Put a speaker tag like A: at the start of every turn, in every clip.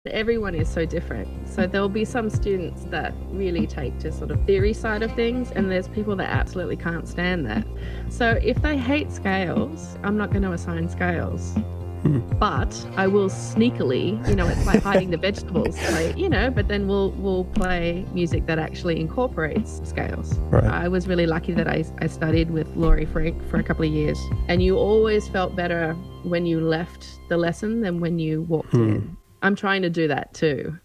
A: Everyone is so different. So there'll be some students that really take to sort of theory side of things, and there's people that absolutely can't stand that. So if they hate scales, I'm not going to assign scales. But I will sneakily, it's like hiding the vegetables, but then we'll play music that actually incorporates scales.
B: Right.
A: I was really lucky that I studied with Laurie Frank for a couple of years, and you always felt better when you left the lesson than when you walked in. I'm trying to do that too.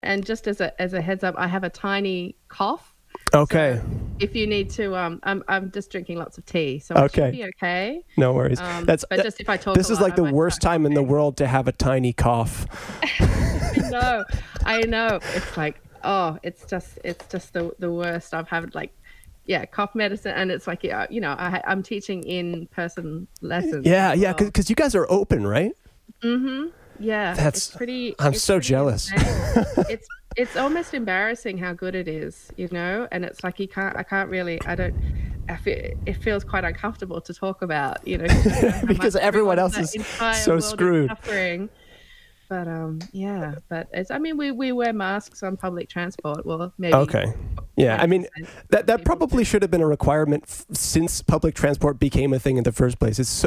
A: And just as a heads up, I have a tiny cough.
B: Okay.
A: So if you need to, I'm just drinking lots of tea, so it should be okay.
B: No worries.
A: But just if I talk,
B: this is like the worst time in the world to have a tiny cough.
A: I know. It's like, it's just the worst. I've had cough medicine, and it's like, I'm teaching in-person lessons.
B: Yeah, because you guys are open, right?
A: Mm-hmm. Yeah,
B: I'm so jealous.
A: It's almost embarrassing how good it is, and it's like it feels quite uncomfortable to talk about,
B: because everyone else is so screwed.
A: Suffering. But we wear masks on public transport. Well, maybe.
B: Okay. Yeah, I mean, that probably should have been a requirement since public transport became a thing in the first place. It's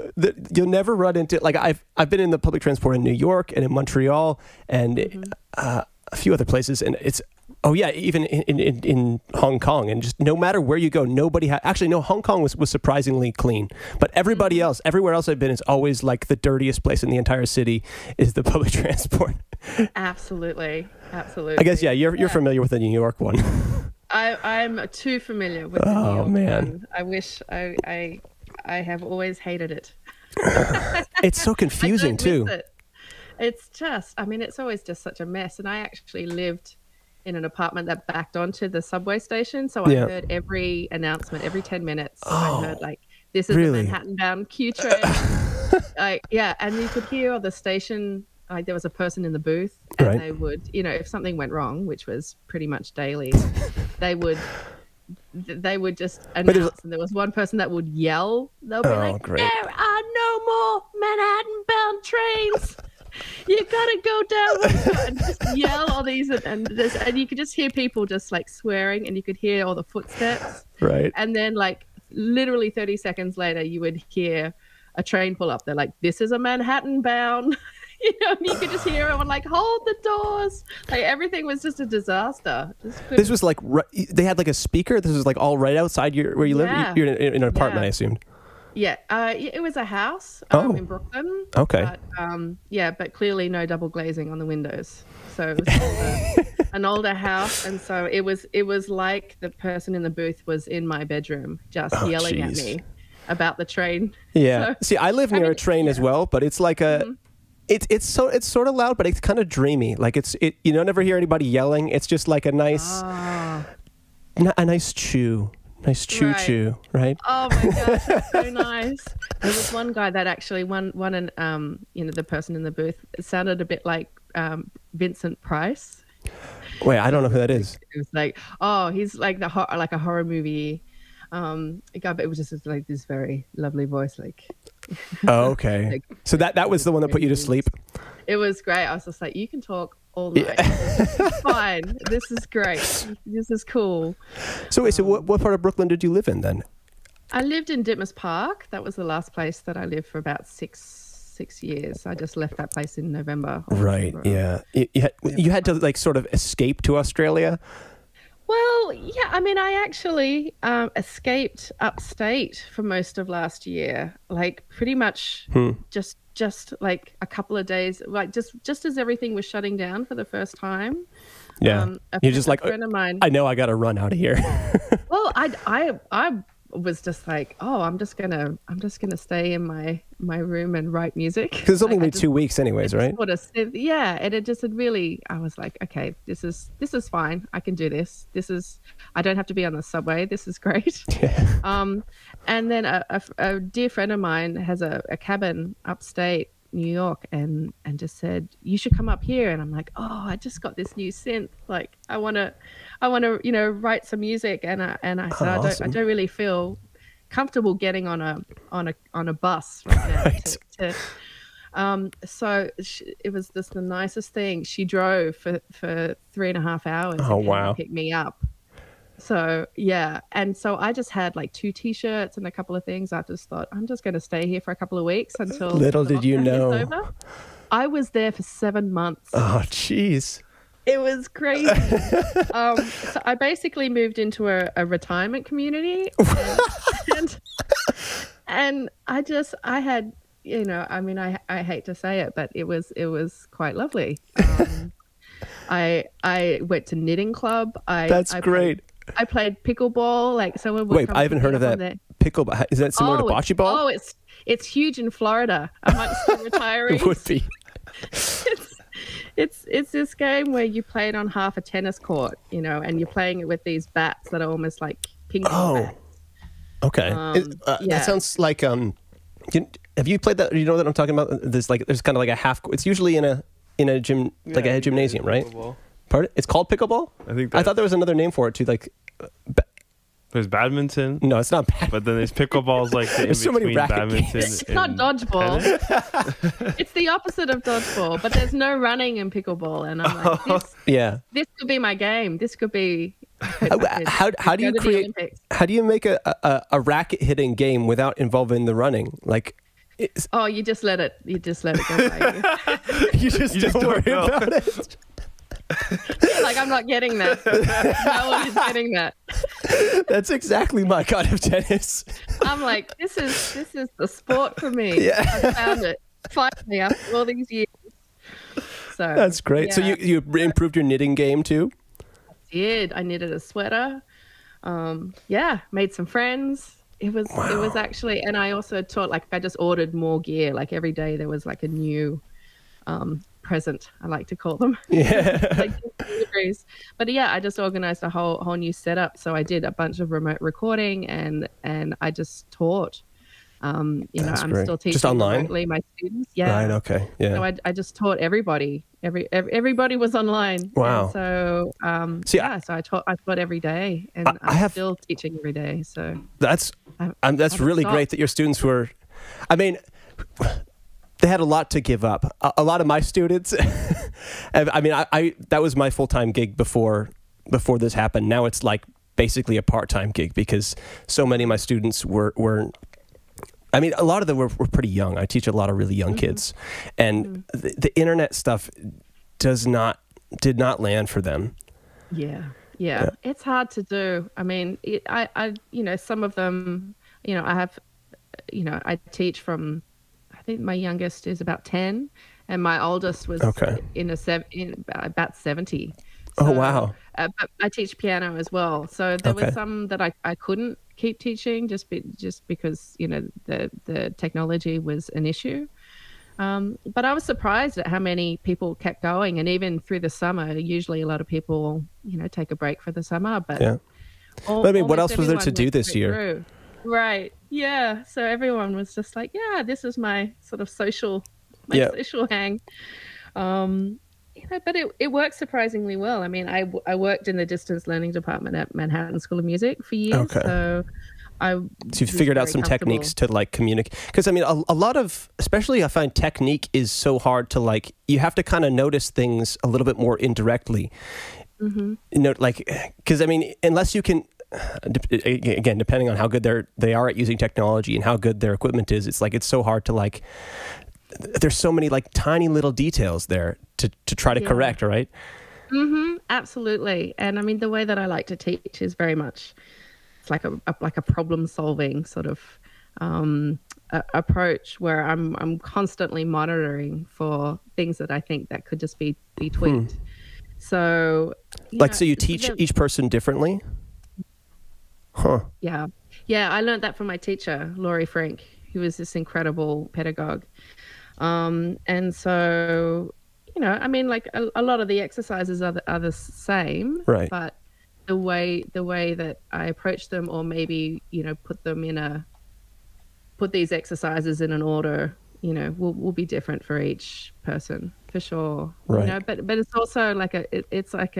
B: you'll never run into, like, I've been in the public transport in New York and in Montreal and a few other places, and it's even in Hong Kong, and just no matter where you go, nobody actually no, Hong Kong was surprisingly clean, but everybody else, everywhere else I've been, is always like the dirtiest place in the entire city is the public transport. Absolutely.
A: I
B: guess you're familiar with the New York one.
A: I'm too familiar with the New York one. I wish I have always hated it.
B: It's so confusing too.
A: It's just, it's always just such a mess. And I actually lived in an apartment that backed onto the subway station. So I heard every announcement, every 10 minutes. I heard this is a Manhattan-bound Q train. And you could hear on the station, there was a person in the booth, and they would, if something went wrong, which was pretty much daily, they would just announce, and there was one person that would yell. They'll be like,
B: great.
A: "There are no more Manhattan-bound trains. You gotta go down," and just yell all these, and you could just hear people just like swearing, and you could hear all the footsteps.
B: Right.
A: And then literally 30 seconds later, you would hear a train pull up. They're like, "This is a Manhattan-bound." And you could just hear everyone hold the doors. Everything was just a disaster.
B: This was they had a speaker. This was all right outside where you live. You're in an apartment, I assumed.
A: Yeah, it was a house in Brooklyn.
B: Okay.
A: But, but clearly no double glazing on the windows. So it was an older house, and so it was like the person in the booth was in my bedroom just yelling at me about the train.
B: Yeah. See, I live near a train as well, but it's like a. It's sort of loud, but it's kind of dreamy. You don't ever hear anybody yelling. It's just like a nice chew. Nice choo-choo, right?
A: Oh my gosh, that's so nice. There was one guy that actually the person in the booth, it sounded a bit like Vincent Price.
B: Wait, I don't know who that is.
A: It was he's like a horror movie guy, but it was just this very lovely voice,
B: Oh, okay. So that was the one that put you to sleep?
A: It was great. I was just like, you can talk all night. This is fine. This is great. This is cool.
B: So what part of Brooklyn did you live in then?
A: I lived in Ditmas Park. That was the last place that I lived for about six years. I just left that place in November.
B: Right, yeah. You had to sort of escape to Australia?
A: Well, yeah, I actually escaped upstate for most of last year, pretty much just a couple of days, just as everything was shutting down for the first time.
B: Yeah, you're just
A: a friend of mine.
B: I know I got to run out of here.
A: Well, I was just like, oh, I'm just gonna stay in my room and write music.
B: Because it's only been 2 weeks anyways, right?
A: Yeah, and it just had really, I was like, okay, this is fine. I can do this. I don't have to be on the subway. This is great.
B: Yeah.
A: And then a dear friend of mine has a cabin upstate New York, and just said, you should come up here. And I'm like, oh, I just got this new synth. Like, I want to, write some music. And I said,
B: awesome.
A: I don't really feel comfortable getting on a bus right now.
B: Right.
A: So it was just the nicest thing. She drove for 3.5 hours.
B: Oh, wow.
A: To pick me up. So yeah, and so I just had like 2 T-shirts and a couple of things. I just thought, I'm just going to stay here for a couple of weeks until.
B: Little did you know,
A: over. I was there for 7 months.
B: Oh, jeez.
A: It was crazy. So I basically moved into a retirement community, and I had, I mean, I hate to say it, but it was quite lovely. I went to knitting club.
B: That's great.
A: I played pickleball. Like, someone would
B: Wait, I haven't heard of that. Pickleball, is that similar to bocce ball?
A: Oh, it's huge in Florida amongst the retirees.
B: It would be.
A: It's this game where you play it on half a tennis court, and you're playing it with these bats that are almost like ping pong bats.
B: Okay. That sounds like have you played that? You know what I'm talking about? There's kind of like a half. It's usually in a gym, like a gymnasium, right?
C: Pickleball.
B: Pardon? It's called pickleball? I thought there was another name for it too, like.
C: There's badminton.
B: No, it's not badminton.
C: But then there's pickleballs, like the
B: there's so many
C: badminton.
A: It's not dodgeball. It's the opposite of dodgeball, but there's no running in pickleball, and I'm like, this could be my game. This could be.
B: How do you create? How do you make a racket hitting game without involving the running? Like.
A: You just let it go by you.
B: You just don't worry about it.
A: Like, I'm not getting that. No one is getting that.
B: That's exactly my kind of tennis.
A: I'm like, this is the sport for me.
B: Yeah.
A: I found it finally after all these years. So
B: that's great.
A: Yeah.
B: So you improved your knitting game too?
A: I did. I knitted a sweater. Made some friends. It was actually, and I also taught, like, I just ordered more gear. Like, every day there was like a new present, I like to call them.
B: Yeah.
A: Like deliveries. But yeah, I just organized a whole new setup. So I did a bunch of remote recording, and I just taught. I'm
B: great.
A: still teaching
B: just online?
A: remotely my students. Yeah.
B: Right. Okay. Yeah.
A: So I just taught everybody. Everybody was online.
B: Wow.
A: And so so I taught every day, and I'm still teaching every day. So that's
B: really great that your students were. I mean, they had a lot to give up. A lot of my students. I mean, I that was my full-time gig before this happened. Now it's like basically a part-time gig because so many of my students were. I mean, a lot of them were pretty young. I teach a lot of really young kids, and the internet stuff did not land for them.
A: Yeah. It's hard to do. I mean, I some of them, I teach from, I think my youngest is about 10, and my oldest was about 70. So,
B: oh wow!
A: But I teach piano as well, so there were some that I couldn't keep teaching just because the technology was an issue. But I was surprised at how many people kept going, and even through the summer. Usually, a lot of people take a break for the summer, but
B: I mean, what else was there to do this year?
A: Through. Right? Yeah. So everyone was just like, "Yeah, this is my sort of social hang." But it worked surprisingly well. I mean, I worked in the distance learning department at Manhattan School of Music for years. Okay. So you
B: figured out some techniques to like communicate. Because I mean, a lot of, especially I find technique is so hard to like, you have to kind of notice things a little bit more indirectly. Mm-hmm. Because I mean, unless you can, again, depending on how good they are at using technology and how good their equipment is, it's like, it's so hard to like, there's so many like tiny little details there to try to correct, right?
A: Mm-hmm. Absolutely. And I mean, the way that I like to teach is very much, it's like a problem solving sort of approach where I'm constantly monitoring for things that I think that could just be tweaked. So
B: so you teach each person differently? Huh.
A: Yeah. Yeah, I learned that from my teacher, Laurie Frank, who was this incredible pedagogue. And so, you know, I mean, like a lot of the exercises are the same,
B: right?
A: But the way that I approach them, or maybe, you know, put these exercises in an order, you know, will be different for each person, for sure.
B: Right.
A: You know, but it's also like it's like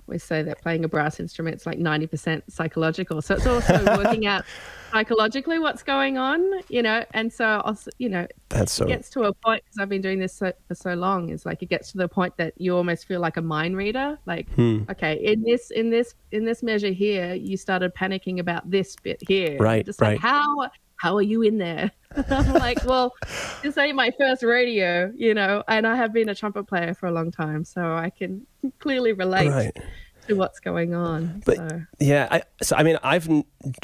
A: we say that playing a brass instrument is like 90% psychological. So it's also working out psychologically what's going on, you know. And so also, you know, it gets to a point, because I've been doing this for so long, is like it gets to the point that you almost feel like a mind reader. Like, okay, in this measure here, you started panicking about this bit here.
B: Right.
A: Just like, how are you in there? I'm like, well, this ain't my first rodeo, you know, and I have been a trumpet player for a long time, so I can clearly relate to what's going on.
B: But I mean, I've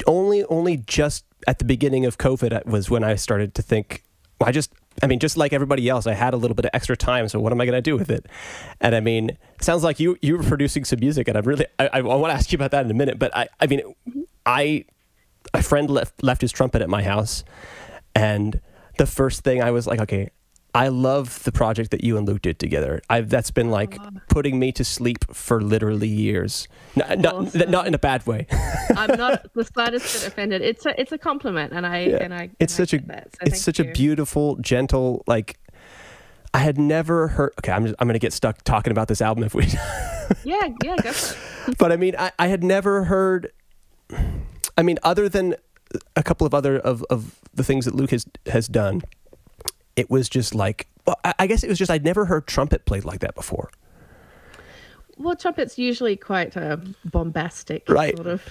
B: only just at the beginning of COVID was when I started to think, well, just like everybody else, I had a little bit of extra time, so what am I going to do with it? And I mean, it sounds like you were producing some music, and I want to ask you about that in a minute, but I mean, a friend left his trumpet at my house, and the first thing I was like, okay, I love the project that you and Luke did together. That's been like putting me to sleep for literally years. Not in a bad way.
A: I'm not the slightest bit offended. It's a compliment, and it's such a
B: beautiful, gentle, like, I had never heard. Okay, I'm going to get stuck talking about this album if we.
A: yeah, go for it.
B: But I mean, I had never heard. I mean, other than a couple of other of the things that Luke has done, it was just like, well, I guess it was just I'd never heard trumpet played like that before.
A: Well, trumpet's usually quite a bombastic sort of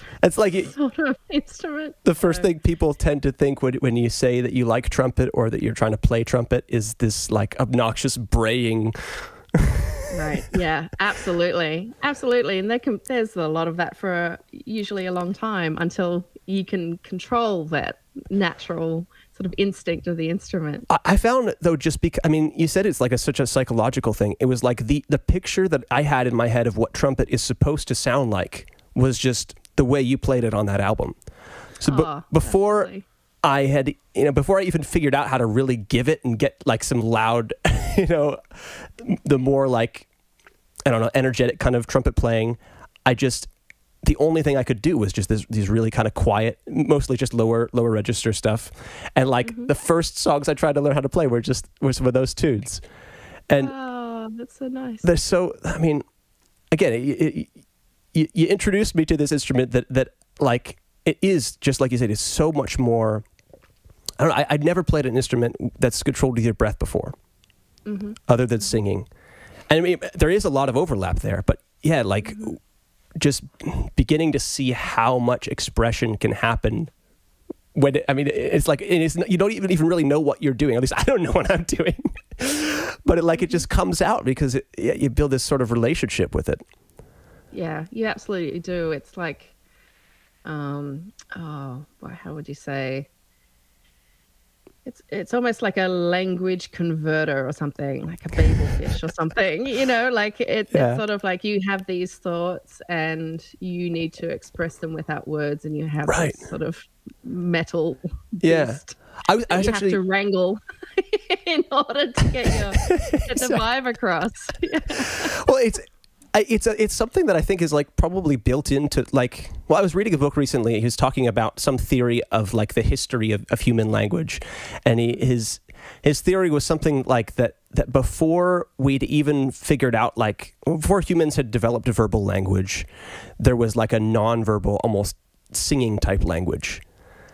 A: instrument.
B: The first thing people tend to think when you say that you like trumpet or that you're trying to play trumpet is this like obnoxious braying.
A: Right. Yeah, absolutely. And there's a lot of that for usually a long time until you can control that natural sort of instinct of the instrument.
B: I found, though, just because, I mean, you said it's like such a psychological thing. It was like the picture that I had in my head of what trumpet is supposed to sound like was just the way you played it on that album. So before
A: absolutely.
B: I had, before I even figured out how to really give it and get like some loud, the more like, I don't know, energetic kind of trumpet playing, the only thing I could do was just these really kind of quiet, mostly just lower register stuff. And like the first songs I tried to learn how to play were some of those tunes. And
A: that's so nice.
B: They're so, I mean, again, you introduced me to this instrument that like, it is, just like you said, is so much more, I don't know, I'd never played an instrument that's controlled with your breath before, other than singing. And I mean, there is a lot of overlap there, but yeah, like just beginning to see how much expression can happen when, it's like, you don't even really know what you're doing. At least I don't know what I'm doing, but it just comes out because you build this sort of relationship with it.
A: Yeah, you absolutely do. It's like, how would you say? It's almost like a language converter or something, like a babel fish or something, like it's sort of like you have these thoughts and you need to express them without words, and you have this sort of metal beast
B: I was
A: you
B: actually
A: have to wrangle in order to get the vibe across.
B: Well, it's something that I think is like probably built into like, well, I was reading a book recently. He was talking about some theory of like the history of human language. And his theory was something like that before we'd even figured out, like before humans had developed a verbal language, there was like a non-verbal, almost singing type language.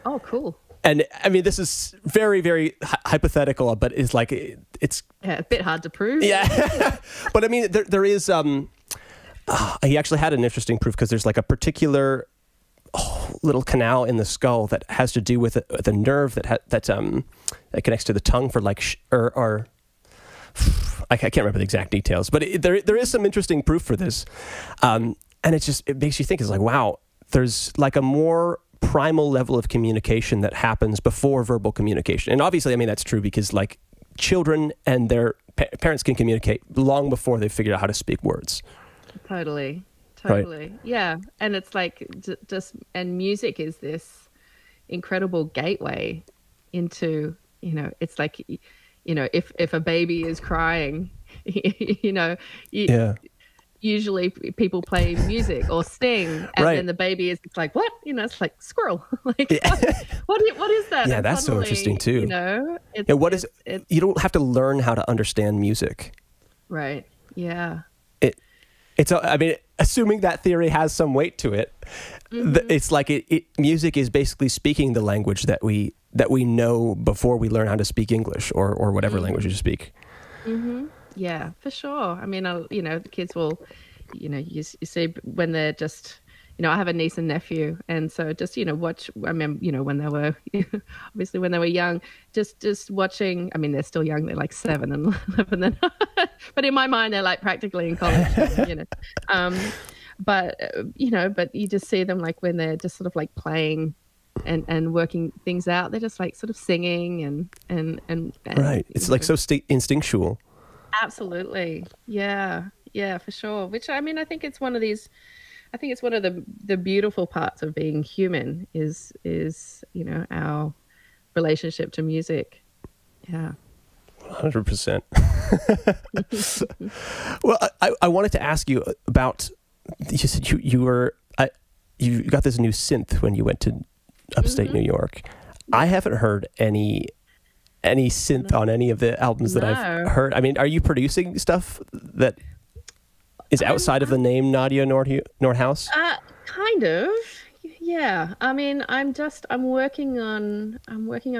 A: Oh, cool.
B: And I mean, this is very, very hypothetical, but it's like, it's
A: a bit hard to prove.
B: Yeah. But I mean, there is, he actually had an interesting proof because there's like a particular little canal in the skull that has to do with a nerve that connects to the tongue for like, or I can't remember the exact details, but there is some interesting proof for this. And it makes you think, it's like, wow, there's like a more primal level of communication that happens before verbal communication. And obviously, I mean, that's true because like children and their parents can communicate long before they've figured out how to speak words.
A: Totally. totally. Right. Yeah. And it's like just, and music is this incredible gateway into, you know, it's like, you know, if a baby is crying, you know, usually people play music or sing, and then the baby is like, what? You know, it's like squirrel. Like, what is that?
B: Yeah,
A: and
B: that's suddenly, so interesting too.
A: You know,
B: you don't have to learn how to understand music.
A: Right. Yeah.
B: I mean, assuming that theory has some weight to it, it's like music is basically speaking the language that we know before we learn how to speak English or whatever language you speak.
A: Yeah, for sure. I mean, you know, the kids will, you know, you see when they're just, you know, I have a niece and nephew, and so just, you know, watch. I remember, you know, when they were obviously when they were young, just watching. I mean, they're still young; they're like 7 and 11, then, but in my mind, they're like practically in college. You know, but you know, but you just see them like when they're just sort of like playing and working things out. They're just like sort of singing and
B: right. It's like so instinctual.
A: Absolutely, yeah, for sure. Which, I mean, I think it's one of the beautiful parts of being human is you know, our relationship to music. Yeah.
B: 100%. Well, I wanted to ask you about, you said you got this new synth when you went to upstate New York. I haven't heard any synth on any of the albums that I've heard. I mean, are you producing stuff that is outside of the name Nadje Noordhuis?
A: Kind of. Yeah. I mean, I'm working on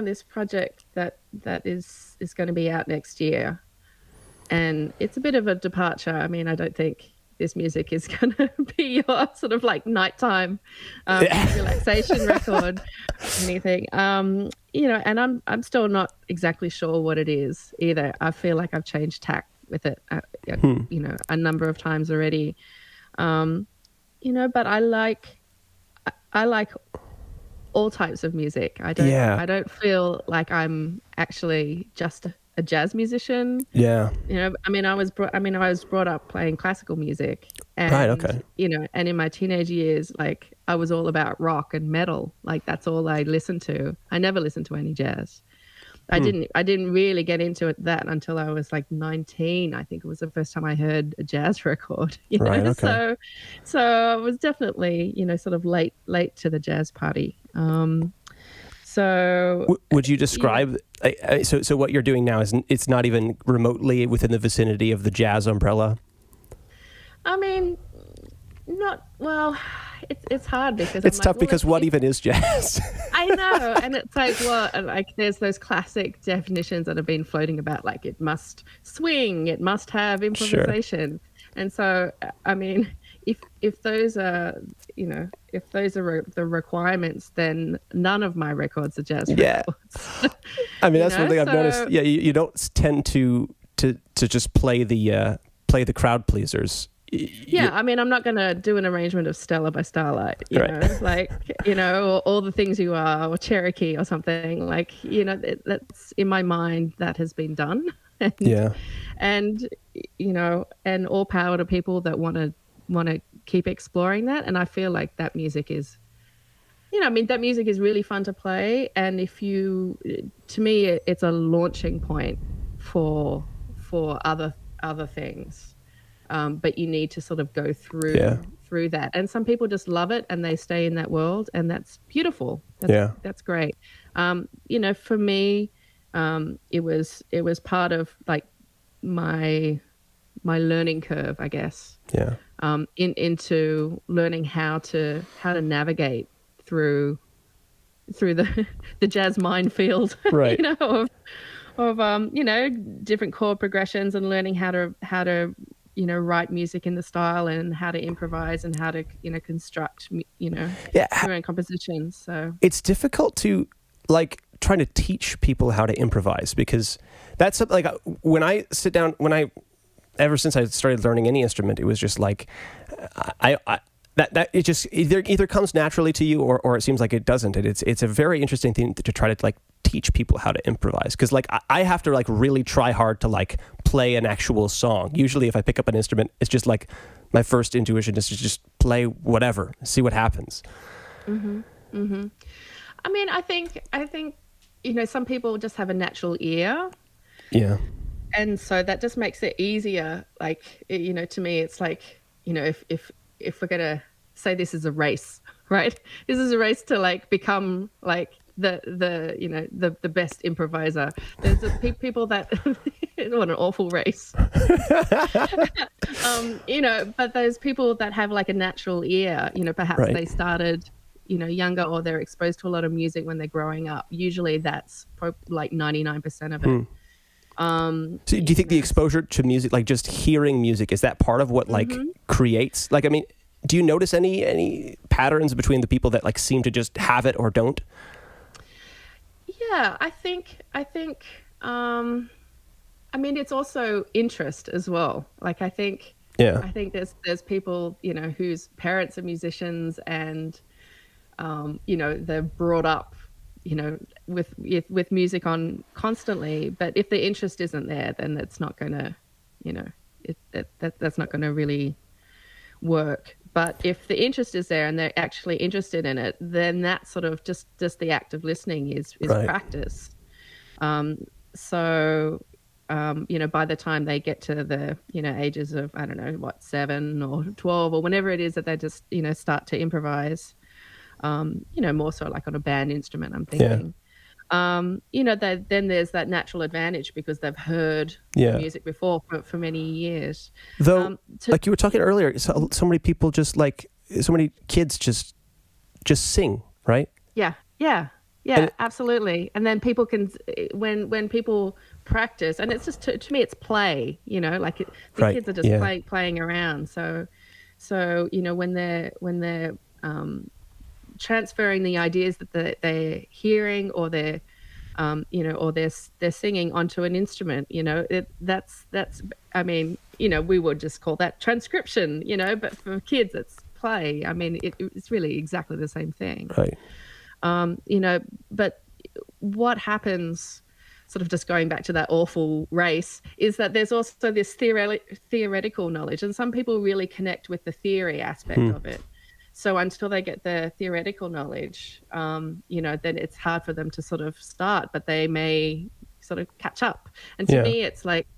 A: this project that is going to be out next year. And it's a bit of a departure. I mean, I don't think this music is going to be your sort of like nighttime relaxation record or anything. You know, and I'm still not exactly sure what it is either. I feel like I've changed tack with it, you know, a number of times already. You know, but I like all types of music. I don't feel like I'm actually just a jazz musician. Yeah. You know, I mean, I was brought up playing classical music. And,
B: right, okay.
A: You know, and in my teenage years, like, I was all about rock and metal. Like, that's all I listened to. I never listened to any jazz. I didn't really get into that until I was like 19. I think it was the first time I heard a jazz record. You know?
B: Right, okay.
A: So I was definitely, you know, sort of late to the jazz party. So
B: would you describe so what you're doing now is it's not even remotely within the vicinity of the jazz umbrella?
A: I mean, not well. It's hard because
B: it's tough because what even is jazz?
A: I know, and it's like there's those classic definitions that have been floating about, like it must swing, it must have improvisation, and so I mean, if those are the requirements, then none of my records are jazz records.
B: I mean, that's one thing I've noticed. Yeah, you don't tend to just play the crowd pleasers.
A: Yeah, I mean, I'm not going to do an arrangement of Stella by Starlight, you know, like, you know, or All the Things You Are, or Cherokee or something. Like, you know, that's in my mind, that has been done. And you know, and all power to people that want to keep exploring that. And I feel like that music is, you know, I mean, that music is really fun to play. And to me, it's a launching point for other things. But you need to sort of go through that. And some people just love it and they stay in that world, and that's beautiful. That's great. You know, for me, it was part of like my learning curve, I guess. Yeah. Into learning how to navigate through the jazz minefield. Right. You know, of you know, different chord progressions, and learning how to you know, write music in the style, and how to improvise, and how to, you know, construct, you know, your own compositions. So
B: it's difficult to like trying to teach people how to improvise, because that's like when I sit down, ever since I started learning any instrument, it was just like that it just either comes naturally to you or it seems like it doesn't. And it's a very interesting thing to try to like teach people how to improvise, because like I have to like really try hard to like play an actual song. Usually if I pick up an instrument, it's just like my first intuition is to just play whatever, see what happens.
A: Mm-hmm. Mm-hmm. I mean, I think, you know, some people just have a natural ear.
B: Yeah.
A: And so that just makes it easier. Like, you know, to me, it's like, you know, if we're going to say this is a race, right? This is a race to like become like the you know, the best improviser. There's people that, what an awful race. You know, but those people that have like a natural ear, you know, perhaps they started, you know, younger, or they're exposed to a lot of music when they're growing up. Usually that's like 99% of it.
B: So do you think the exposure to music, like just hearing music, is that part of what like creates, like, I mean, do you notice any patterns between the people that like seem to just have it or don't?
A: Yeah, I think I mean, it's also interest as well. Like, I think there's people, you know, whose parents are musicians, and you know, they're brought up, you know, with music on constantly. But if the interest isn't there, then it's not going to, you know, that's not going to really work. But if the interest is there and they're actually interested in it, then that sort of just the act of listening is practice. So, you know, by the time they get to the, you know, ages of, I don't know, what, 7 or 12 or whenever it is that they just, you know, start to improvise, you know, more so like on a band instrument, I'm thinking. You know, then there's that natural advantage because they've heard music before for many years.
B: Though, like you were talking earlier, so many people just like, so many kids just sing, right?
A: Yeah, absolutely. And then people can, when people practice, and it's just, to me, it's play, you know, like the kids are just playing around. So, you know, when they're transferring the ideas that they're hearing, or they're you know, or they're singing onto an instrument, you know, that's I mean, you know, we would just call that transcription, you know, but for kids it's play. I mean, it's really exactly the same thing,
B: right?
A: You know, but what happens, sort of just going back to that awful race, is that there's also this theoretical knowledge, and some people really connect with the theory aspect of it. So until they get the theoretical knowledge, you know, then it's hard for them to sort of start, but they may sort of catch up. And to me, it's like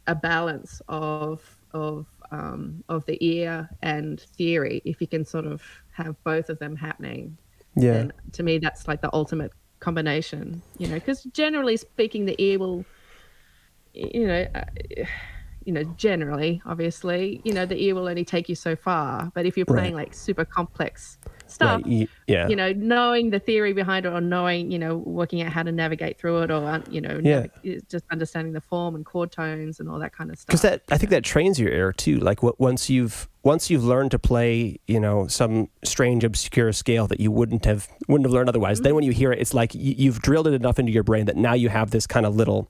A: a balance of the ear and theory. If you can sort of have both of them happening, then to me, that's like the ultimate combination, you know, because generally speaking, the ear will, you know, generally, obviously, you know, the ear will only take you so far. But if you're playing like super complex stuff, you know, knowing the theory behind it, or knowing, you know, working out how to navigate through it, or, you know, just understanding the form and chord tones and all that kind of stuff.
B: Because I think that trains your ear too. Like once you've learned to play, you know, some strange, obscure scale that you wouldn't have learned otherwise, then when you hear it, it's like you've drilled it enough into your brain that now you have this kind of little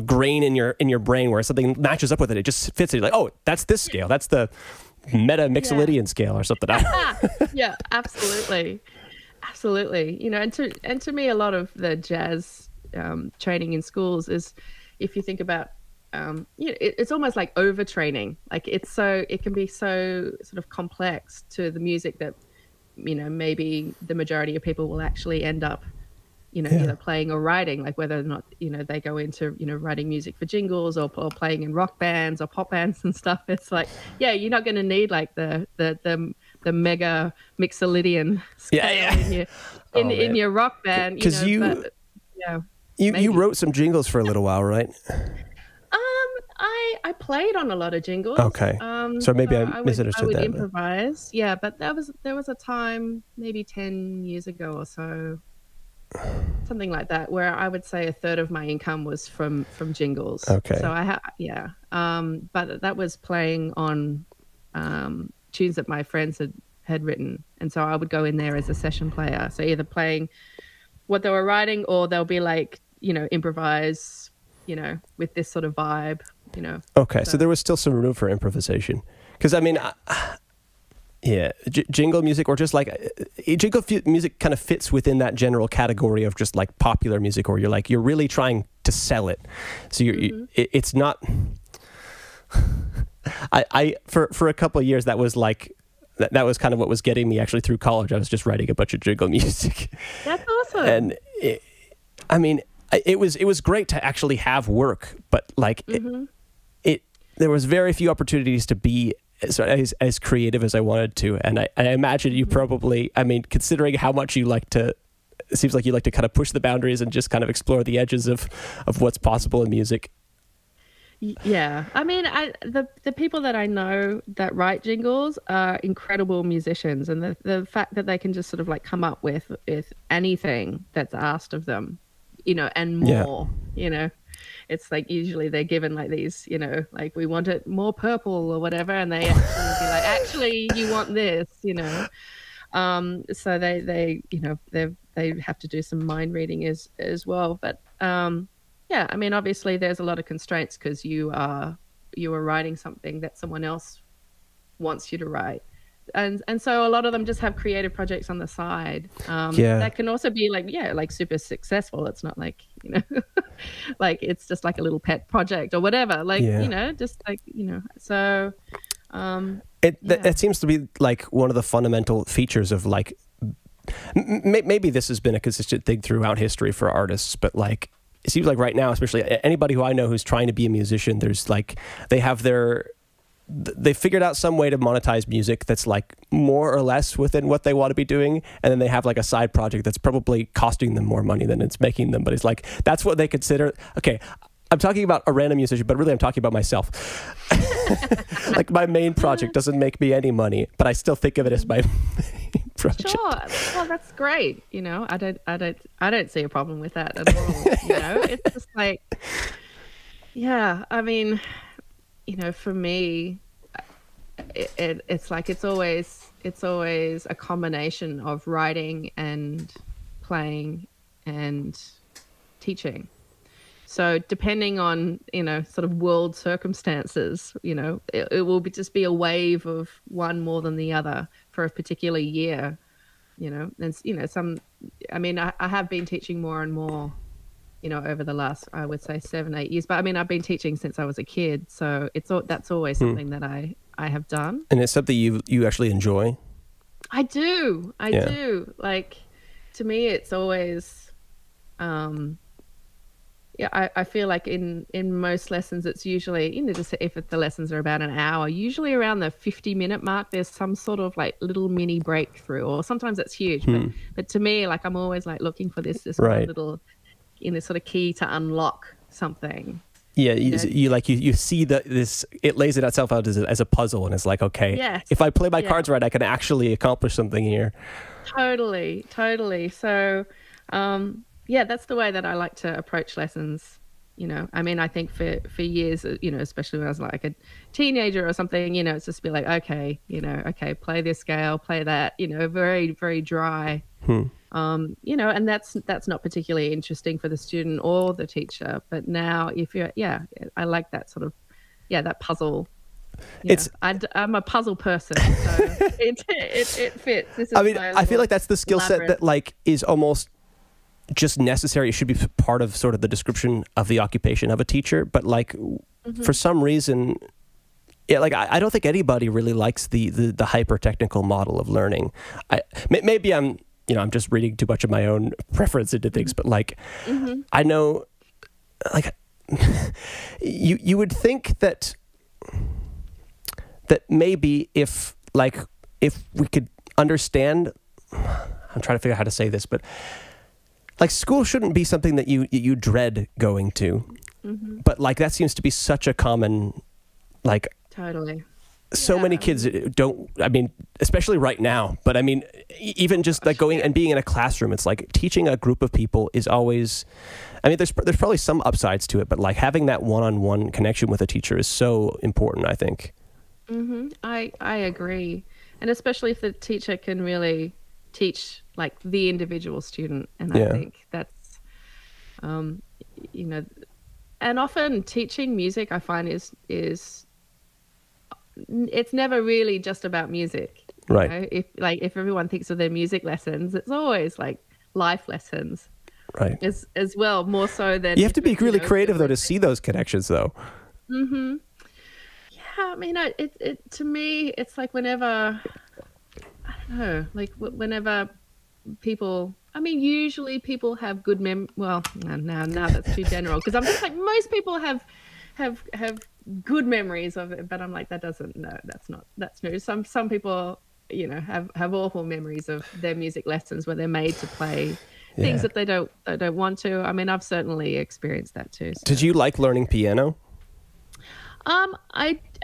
B: grain in your brain where something matches up with it. It just fits it. You're like, oh, that's this scale. That's the meta mixolydian scale or something.
A: Yeah, absolutely. You know, and to me, a lot of the jazz training in schools is, if you think about, you know, it's almost like overtraining. Like it can be so sort of complex to the music that, you know, maybe the majority of people will actually end up, you know, either playing or writing, like whether or not, you know, they go into, you know, writing music for jingles or playing in rock bands or pop bands and stuff. It's like, you're not going to need like the mega mixolydian scale in your rock band.
B: Because you wrote some jingles for a little while, right?
A: I played on a lot of jingles.
B: Okay. So maybe I misunderstood
A: I would
B: that.
A: Improvise. Yeah, but there was a time, maybe 10 years ago or so, something like that, where I would say a third of my income was from jingles.
B: Okay.
A: So but that was playing on tunes that my friends had written, and so I would go in there as a session player. So either playing what they were writing, or they'll be like, you know, improvise, you know, with this sort of vibe, you know.
B: Okay, so there was still some room for improvisation, because I mean. Jingle music, or just like jingle music kind of fits within that general category of just like popular music, or you're really trying to sell it. So it's not, I for a couple of years that was like that was kind of what was getting me actually through college. I was just writing a bunch of jingle music.
A: That's awesome.
B: And it was great to actually have work, but like there was very few opportunities to be as creative as I wanted to. And I imagine you probably, I mean, considering how much you like to, it seems like you like to kind of push the boundaries and just kind of explore the edges of what's possible in music.
A: Yeah, I mean, the people that I know that write jingles are incredible musicians, and the fact that they can just sort of like come up with anything that's asked of them, you know, and more, you know, it's like usually they're given like these, you know, like we want it more purple or whatever, and they actually be like, actually, you want this, you know. So they you know they have to do some mind reading as well, but yeah, I mean, obviously there's a lot of constraints because you are writing something that someone else wants you to write. And so a lot of them just have creative projects on the side that can also be like super successful. It's not like, you know, like it's just like a little pet project or whatever, like, you know, just like, you know, so
B: that seems to be like one of the fundamental features of like, maybe this has been a consistent thing throughout history for artists, but like, it seems like right now, especially anybody who I know who's trying to be a musician, there's like, they figured out some way to monetize music that's like more or less within what they want to be doing. And then they have like a side project that's probably costing them more money than it's making them. But it's like, that's what they consider. Okay, I'm talking about a random musician, but really I'm talking about myself. Like my main project doesn't make me any money, but I still think of it as my main project.
A: Sure. Well, that's great. You know, I don't see a problem with that at all. You know, it's just like, yeah, I mean, you know, for me, it's like, it's always a combination of writing and playing and teaching. So depending on, you know, sort of world circumstances, you know, it will just be a wave of one more than the other for a particular year, you know. And, you know, I mean, I have been teaching more and more, you know, over the last, I would say 7-8 years, but I mean, I've been teaching since I was a kid. So that's always something that I have done.
B: And it's something you actually enjoy?
A: I do. I do. Like, to me, it's always, I feel like in most lessons, it's usually, you know, just if the lessons are about an hour, usually around the 50-minute mark, there's some sort of like little mini breakthrough, or sometimes it's huge. But to me, like, I'm always like looking for this little, you know, sort of key to unlock something.
B: Yeah, you see that it lays itself out as a puzzle, and it's like, okay, if I play my cards right, I can actually accomplish something here.
A: Totally. So, yeah, that's the way that I like to approach lessons. You know, I mean, I think for years, you know, especially when I was like a teenager or something, you know, it's just be like, okay, you know, okay, play this scale, play that, you know, very, very dry. You know, and that's not particularly interesting for the student or the teacher. But now, if you're, I like that sort of, that puzzle. I'm a puzzle person, so it fits.
B: I mean, I feel like that's the skill set that like is almost just necessary. It should be part of sort of the description of the occupation of a teacher, but like for some reason, like I don't think anybody really likes the hyper technical model of learning. Maybe I'm just reading too much of my own preference into things, but like I know, like you would think that maybe if we could understand, I'm trying to figure out how to say this, but like school shouldn't be something that you dread going to, but like that seems to be such a common, like,
A: totally.
B: So many kids don't, I mean, especially right now, but I mean, even just like going and being in a classroom, it's like teaching a group of people is always, I mean, there's probably some upsides to it, but like having that one-on-one connection with a teacher is so important, I think.
A: I agree. And especially if the teacher can really teach like the individual student. And I think that's, you know, and often teaching music I find is it's never really just about music.
B: Right.
A: You know? If everyone thinks of their music lessons, it's always like life lessons.
B: Right.
A: As well, more so than
B: you have to be really creative though to see those connections though.
A: I mean, it to me, it's like whenever, I don't know, like whenever people, I mean, usually people have good well, now that's too general, because I'm just like, most people have good memories of it, but I'm like, that's true. Some people, you know, have awful memories of their music lessons where they're made to play things that they don't want to. I mean, I've certainly experienced that too. So.
B: Did you like learning piano?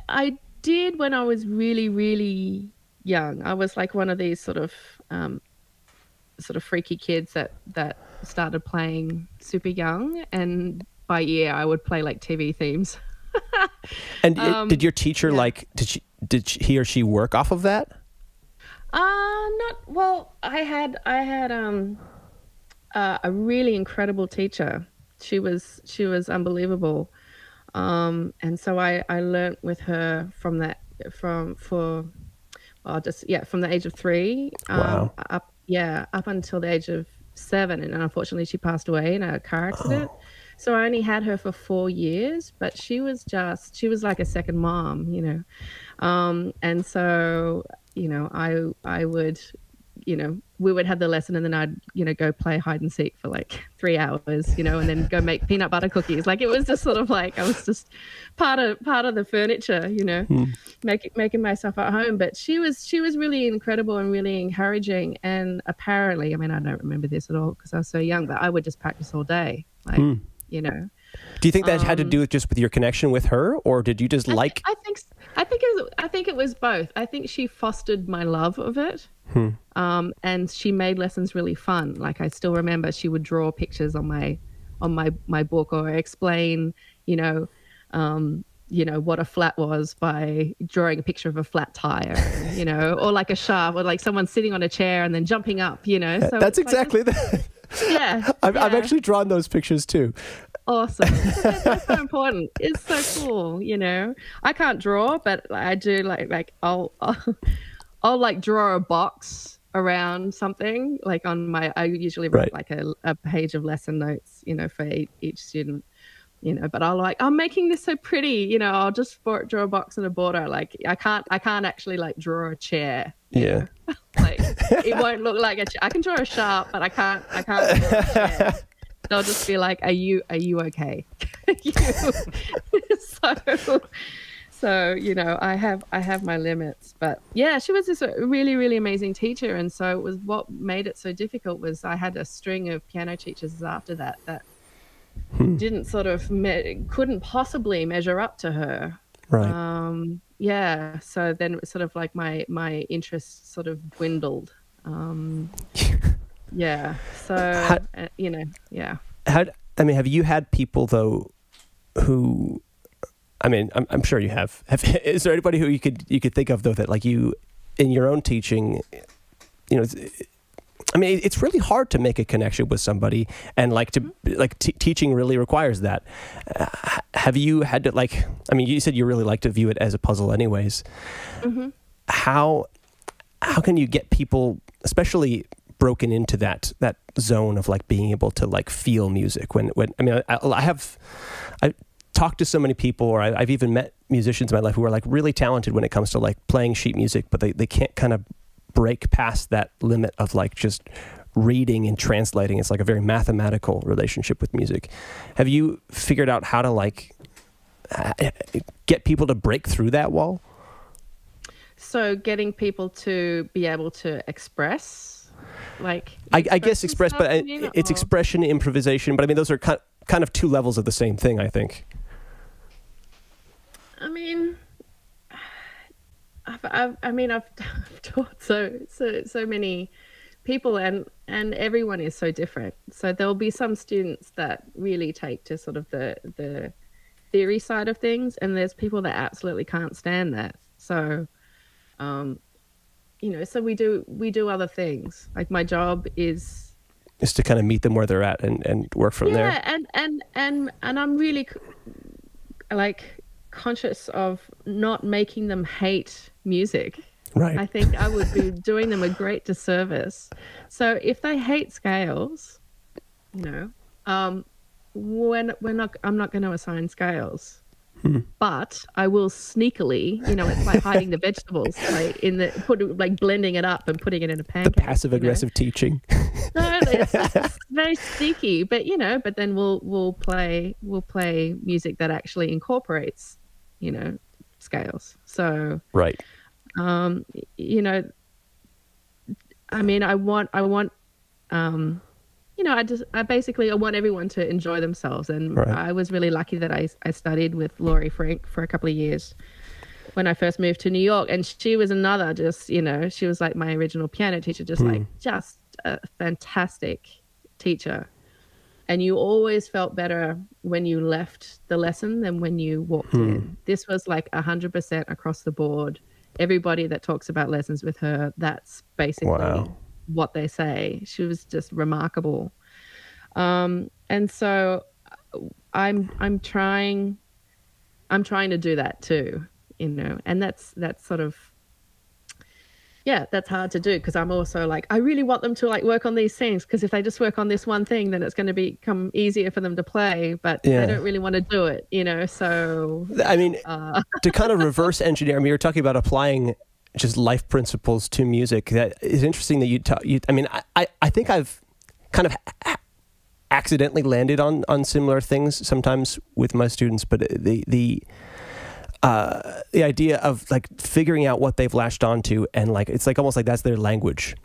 A: I did when I was really, really young. I was like one of these sort of freaky kids that started playing super young, and by year I would play like TV themes.
B: And did your teacher did he or she work off of that?
A: Not well. I had a really incredible teacher. She was unbelievable. And so I learnt with her from the age of 3
B: Wow.
A: up until the age of 7, and unfortunately she passed away in a car accident. So I only had her for 4 years, but she was like a second mom, you know. And so, you know, I would, you know, we would have the lesson, and then I'd, you know, go play hide and seek for like 3 hours, you know, and then go make peanut butter cookies. Like, it was just sort of like I was just part of the furniture, you know, making myself at home. But she was really incredible and really encouraging. And apparently, I mean, I don't remember this at all because I was so young, but I would just practice all day, like, you know.
B: Do you think that had to do with your connection with her, or did you just I
A: think it was both. I think she fostered my love of it. And she made lessons really fun. Like, I still remember she would draw pictures on my book, or explain, you know, what a flat was by drawing a picture of a flat tire, you know, or like a shaft, or like someone sitting on a chair and then jumping up, you know. So
B: that's exactly that.
A: Yeah.
B: I've actually drawn those pictures too.
A: Awesome. That's so important. It's so cool, you know. I can't draw, but I do like I'll like draw a box around something, like I usually write like a page of lesson notes, you know, for each student, you know, but I'm making this so pretty, you know, I'll just draw a box and a border. Like, I can't actually like draw a chair.
B: Yeah.
A: Like, it won't look like a chair. I can draw a sharp, but I can't draw a chair. They'll just be like, are you okay? So, you know, I have my limits. But yeah, she was just a really, really amazing teacher. And so it was, what made it so difficult was I had a string of piano teachers after that didn't sort of couldn't possibly measure up to her.
B: Right.
A: Yeah. So then it was sort of like my interest sort of dwindled. Yeah. So, you know, yeah.
B: Have you had people though who, I mean, I'm sure you have. Is there anybody who you could think of though that, like, you in your own teaching, you know, I mean, it's really hard to make a connection with somebody, and like teaching really requires that. Have you had to, like, I mean, you said you really like to view it as a puzzle anyways. How can you get people, especially broken into that zone of like being able to like feel music when I mean, I talked to so many people, or I've even met musicians in my life who are like really talented when it comes to like playing sheet music, but they can't kind of break past that limit of like just reading and translating. It's like a very mathematical relationship with music. Have you figured out how to like get people to break through that wall?
A: So getting people to be able to express, like,
B: I guess express, but it's expression, improvisation. But I mean, those are kind of two levels of the same thing, I think.
A: I mean, I've taught so many people, and everyone is so different. So there'll be some students that really take to sort of the theory side of things, and there's people that absolutely can't stand that. So, you know, so we do other things. Like, my job is
B: to kind of meet them where they're at and work from there.
A: Yeah, and I'm really like conscious of not making them hate music.
B: Right.
A: I think I would be doing them a great disservice. So if they hate scales, you know, I'm not going to assign scales. but I will sneakily, you know, it's like hiding the vegetables, like blending it up and putting it in a pancake.
B: The passive aggressive teaching.
A: No, it's very sneaky, but you know, but then we'll play music that actually incorporates, you know, scales. So
B: right.
A: You know, I mean, I want you know, I basically want everyone to enjoy themselves. And
B: right.
A: I was really lucky that I studied with Laurie Frank for a couple of years when I first moved to New York. And she was another, just, you know, she was like my original piano teacher, just a fantastic teacher. And you always felt better when you left the lesson than when you walked in. This was like 100% across the board. Everybody that talks about lessons with her, that's basically what they say. She was just remarkable. And so I'm trying to do that too, you know, and that's sort of, that's hard to do, because I'm also like, I really want them to like work on these things, because if they just work on this one thing, then it's going to become easier for them to play, but they don't really want to do it, you know. So
B: I mean, to kind of reverse engineer, I mean, you're talking about applying just life principles to music. That is interesting that I mean, I think I've kind of accidentally landed on similar things sometimes with my students, but the idea of like figuring out what they've latched onto, and like it's like almost like that's their language,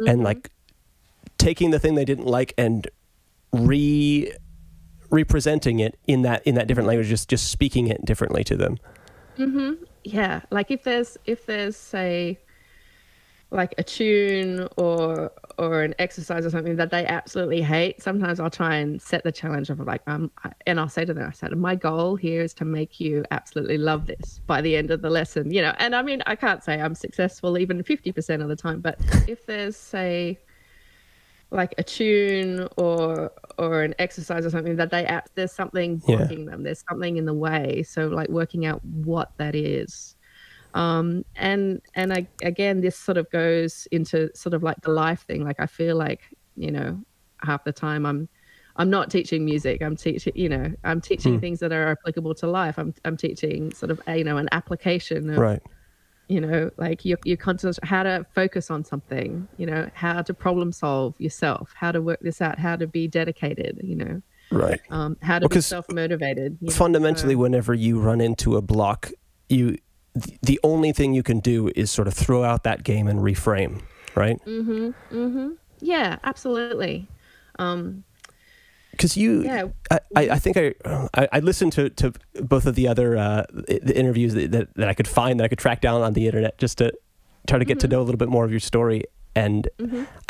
B: and like taking the thing they didn't like and representing it in that different language, just speaking it differently to them. Yeah,
A: like if there's say like a tune or an exercise or something that they absolutely hate, sometimes I'll try and set the challenge of like, and I'll say to them, my goal here is to make you absolutely love this by the end of the lesson, you know. And I mean, I can't say I'm successful even 50% of the time, but if there's say like a tune or an exercise or something that there's something blocking them, there's something in the way, so like working out what that is. And again, this sort of goes into sort of like the life thing. Like I feel like, you know, half the time I'm not teaching music. I'm teaching, you know, I'm teaching things that are applicable to life. I'm teaching sort of you know, an application of, you know, like your content, how to focus on something, you know, how to problem solve yourself, how to work this out, how to be dedicated, you know, how to be self-motivated.
B: Fundamentally, whenever you run into a block, the only thing you can do is sort of throw out that game and reframe, right?
A: Yeah, absolutely.
B: Because I think I listened to both of the other the interviews that I could find, that I could track down on the internet, just to try to get to know a little bit more of your story. And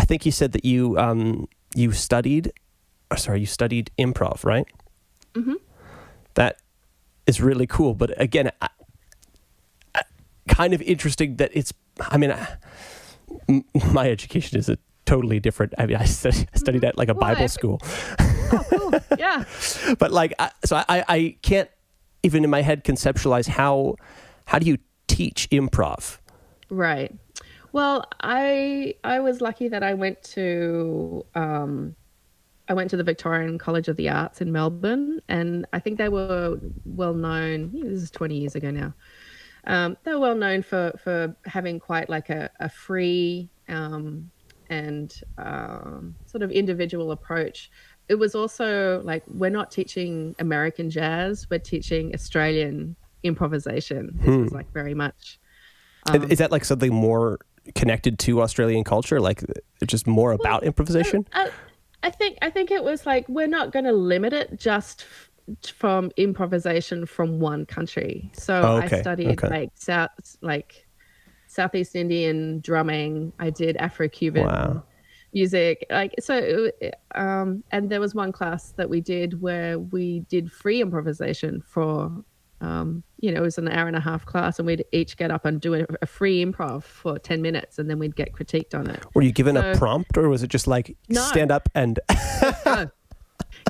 B: I think you said that you studied improv, right? That is really cool. But again, kind of interesting that it's, I mean, my education is totally different. I mean, I studied at like a Bible school.
A: Oh, cool. Yeah.
B: But like, so I can't even in my head conceptualize how do you teach improv?
A: Right. Well, I was lucky that I went to the Victorian College of the Arts in Melbourne, and I think they were well known. This is 20 years ago now. They're well known for having quite like a free and sort of individual approach. It was also like, we're not teaching American jazz, we're teaching Australian improvisation. This was like very much.
B: Is that like something more connected to Australian culture? Like just more about improvisation?
A: I think it was like, we're not going to limit it just from improvisation from one country. So I studied like Southeast Indian drumming. I did Afro-Cuban music. Like, so, and there was one class that we did where we did free improvisation for, you know, it was an hour and a half class, and we'd each get up and do a free improv for 10 minutes, and then we'd get critiqued on it.
B: Were you given a prompt, or was it just like stand up and...
A: No.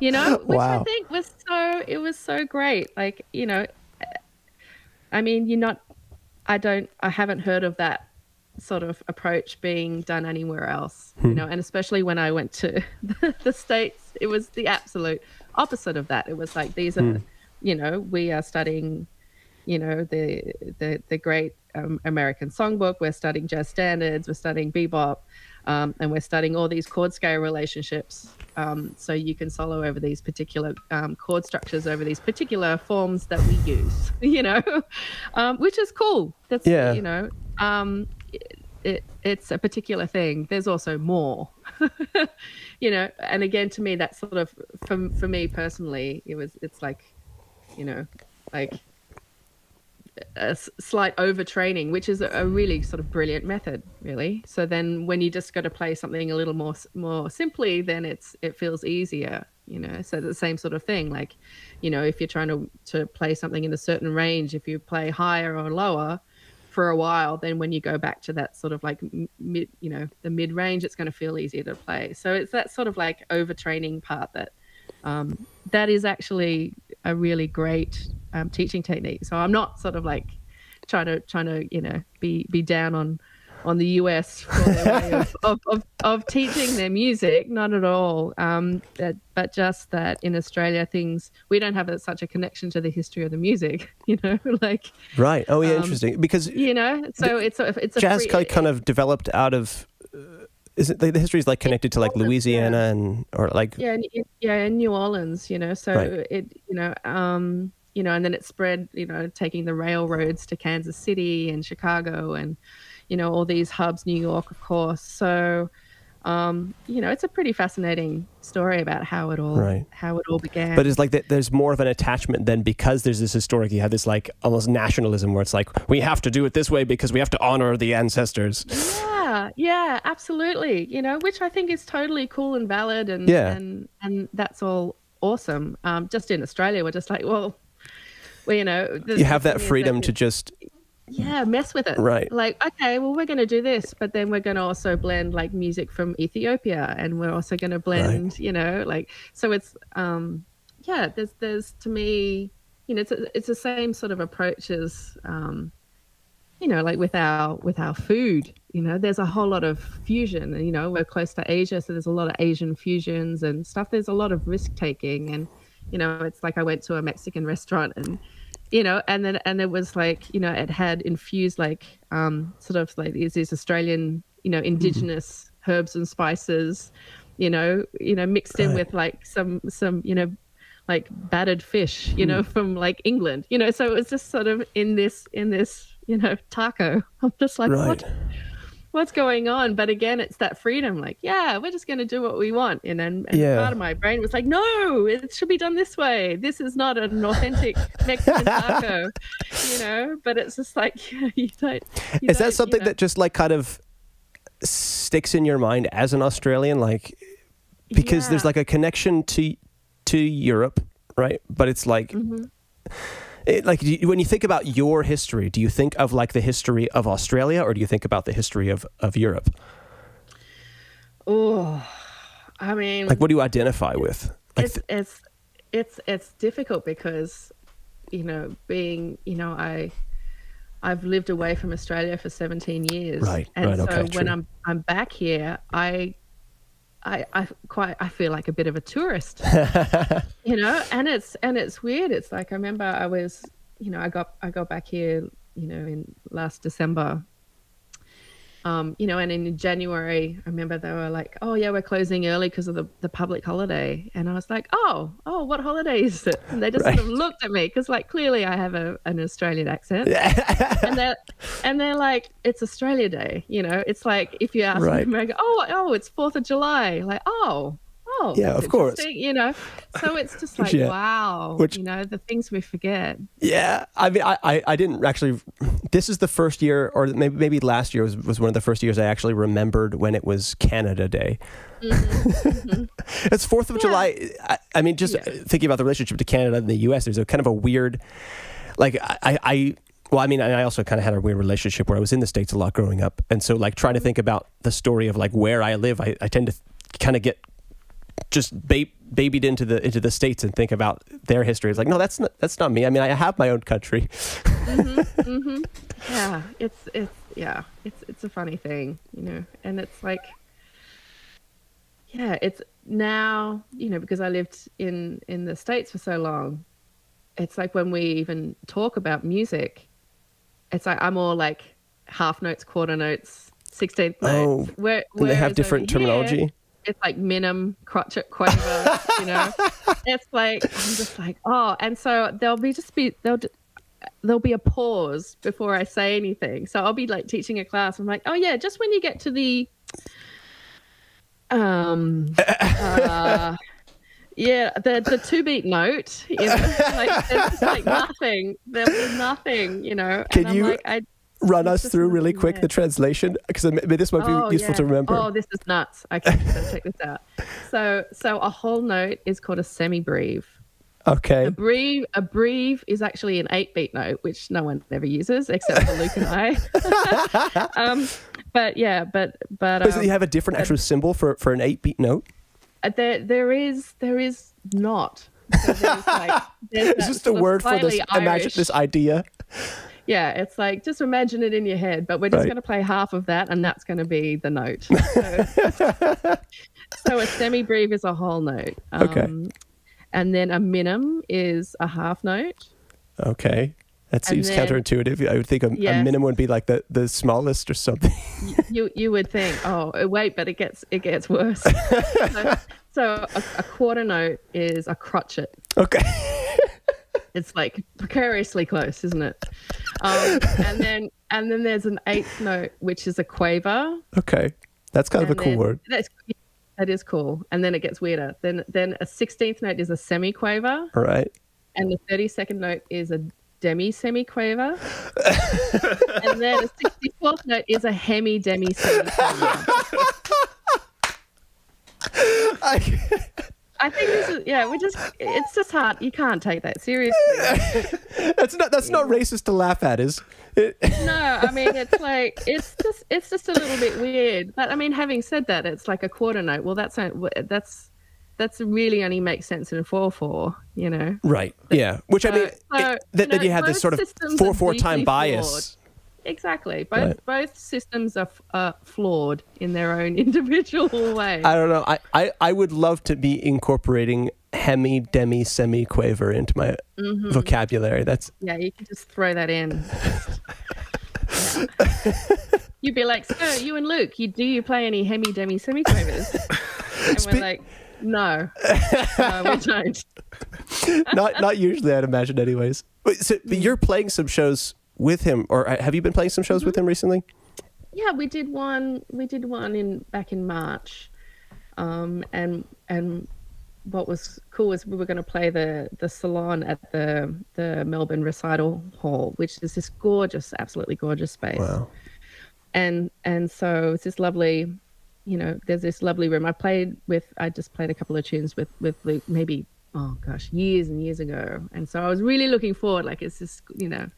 A: You know, which I think was so great. Like, you know, I mean, I haven't heard of that sort of approach being done anywhere else, you know, and especially when I went to the States, it was the absolute opposite of that. It was like, these are we are studying, the great American songbook. We're studying jazz standards. We're studying bebop, and we're studying all these chord scale relationships. So you can solo over these particular chord structures, over these particular forms that we use, which is cool. That's, it's a particular thing. There's also more, and again, to me, that's sort of, for me personally, it's like, like a slight overtraining, which is a really sort of brilliant method, really. So then when you just got to play something a little more simply, then it feels easier, so the same sort of thing. Like, if you're trying to play something in a certain range, if you play higher or lower for a while, then when you go back to that sort of like mid, the mid range, it's going to feel easier to play. So it's that sort of like overtraining part that is actually a really great teaching technique. So I'm not sort of like trying to be down on the US for their way of teaching their music, not at all. But just that in Australia, we don't have such a connection to the history of the music, like.
B: Right. Oh, yeah, interesting. Because
A: so it's a
B: jazz kind of developed out of. Is it the history is like connected to like Louisiana or like
A: in New Orleans, so right. It and then it spread, taking the railroads to Kansas City and Chicago and all these hubs, New York, of course. So it's a pretty fascinating story about how it all began.
B: But it's like there's more of an attachment then, because there's this historic, you have this like almost nationalism where it's like, we have to do it this way because we have to honor the ancestors.
A: Yeah, absolutely. Which I think is totally cool and valid, and that's all awesome. Just in Australia, we're just like, well, you
B: have that freedom to just
A: mess with it.
B: Right.
A: Like, okay, well, we're going to do this, but then we're going to also blend like music from Ethiopia, and we're also going to blend, like, so it's there's to me, it's the same sort of approach as like with our food, there's a whole lot of fusion, and we're close to Asia, so there's a lot of Asian fusions and stuff. There's a lot of risk taking, and it's like I went to a Mexican restaurant, and and it was like, it had infused like sort of like these Australian indigenous herbs and spices, mixed in with like some like battered fish, from like England, so it was just sort of in this taco. I'm just like, what's going on? But again, it's that freedom, like, we're just going to do what we want. And part of my brain was like, no, it should be done this way. This is not an authentic Mexican taco, but it's just like,
B: is that something that just like kind of sticks in your mind as an Australian? Like, because there's like a connection to Europe, right? But it's like, when you think about your history, do you think of like the history of Australia, or do you think about the history of Europe?
A: Oh, I mean,
B: like, what do you identify with? Like
A: it's difficult because, being, I've lived away from Australia for 17 years,
B: right?
A: And
B: right,
A: so
B: okay,
A: when I'm back here, I feel like a bit of a tourist, and it's weird. It's like, I remember I was, I got back here, in last December, and in January, I remember they were like, oh yeah, we're closing early because of the public holiday. And I was like, oh, what holiday is it? And they just sort of looked at me, because like, clearly I have an Australian accent. and they're like, it's Australia Day. It's like, if you ask me, I go, oh, it's 4th of July. Like, oh,
B: yeah, of course.
A: So it's just like, wow, the things we forget.
B: Yeah, I mean, I didn't actually. This is the first year, or maybe last year was one of the first years I actually remembered when it was Canada Day. It's 4th of July. I mean, just thinking about the relationship to Canada and the U.S., there's a kind of a weird, like, well, I mean, I also kind of had a weird relationship where I was in the States a lot growing up, and so like trying to think about the story of like where I live, I tend to kind of get just babied into the States and think about their history. It's like, no, that's not me. I mean, I have my own country.
A: Yeah, it's a funny thing, and it's like, it's now, because I lived in the States for so long, it's like when we even talk about music, it's like I'm all like half notes, quarter notes, 16th notes.
B: And they have different terminology.
A: It's like minim, crotchet, quaver, you know. It's like I'm just like, oh, and so there'll be a pause before I say anything. So I'll be like teaching a class. I'm like, oh yeah, just when you get to the yeah, the 2-beat note, you know, like there's just like nothing. There'll be nothing, you know.
B: Can you run us through really quick the translation? Because this might be useful to remember.
A: Oh, this is nuts. Okay, so check this out. So a whole note is called a semi-breve.
B: Okay.
A: A breve is actually an 8-beat note, which no one ever uses except for Luke and I. But so
B: you have a different actual symbol for an 8-beat note?
A: There is not. So
B: it's just a word for this. Imagine this idea.
A: Yeah, it's like just imagine it in your head, but we're just going to play half of that, and that's going to be the note. So a semi-breve is a whole note.
B: Okay.
A: And then a minim is a half note.
B: Okay. That seems counterintuitive. I would think a minim would be like the smallest or something.
A: You would think, oh wait, but it gets worse. So a quarter note is a crotchet.
B: Okay.
A: It's like precariously close, isn't it? And then there's an 8th note, which is a quaver.
B: Okay, that's kind of a cool word.
A: That is cool. And then it gets weirder. Then a 16th note is a semi-quaver.
B: All right. And
A: the 32nd note is a demi-semi-quaver. And then a 64th note is a hemi-demi-semi-quaver. I think this is it's just hard. You can't take that seriously.
B: That's not racist to laugh at, is it?
A: No, I mean it's like it's just a little bit weird. But I mean, having said that, it's like a quarter note. Well, that's really only makes sense in 4/4, you know.
B: Right. Yeah. Which I mean, then you have this sort of 4/4 time bias.
A: Flawed. Exactly. Both systems are flawed in their own individual way.
B: I don't know. I would love to be incorporating hemi, demi, semi, quaver into my vocabulary.
A: You can just throw that in. You'd be like, so you and Luke, do you play any hemi, demi, semi quavers? And we're like, no, we don't.
B: Not usually, I'd imagine, anyways. But you're playing some shows with him, or have you been playing some shows with him recently?
A: Yeah, we did one back in March, and what was cool was we were going to play the salon at the Melbourne Recital Hall, which is this gorgeous, absolutely gorgeous space. Wow. And so it's this lovely, you know, there's this lovely room. I just played a couple of tunes with Luke, maybe years and years ago, and so I was really looking forward. Like it's this, you know,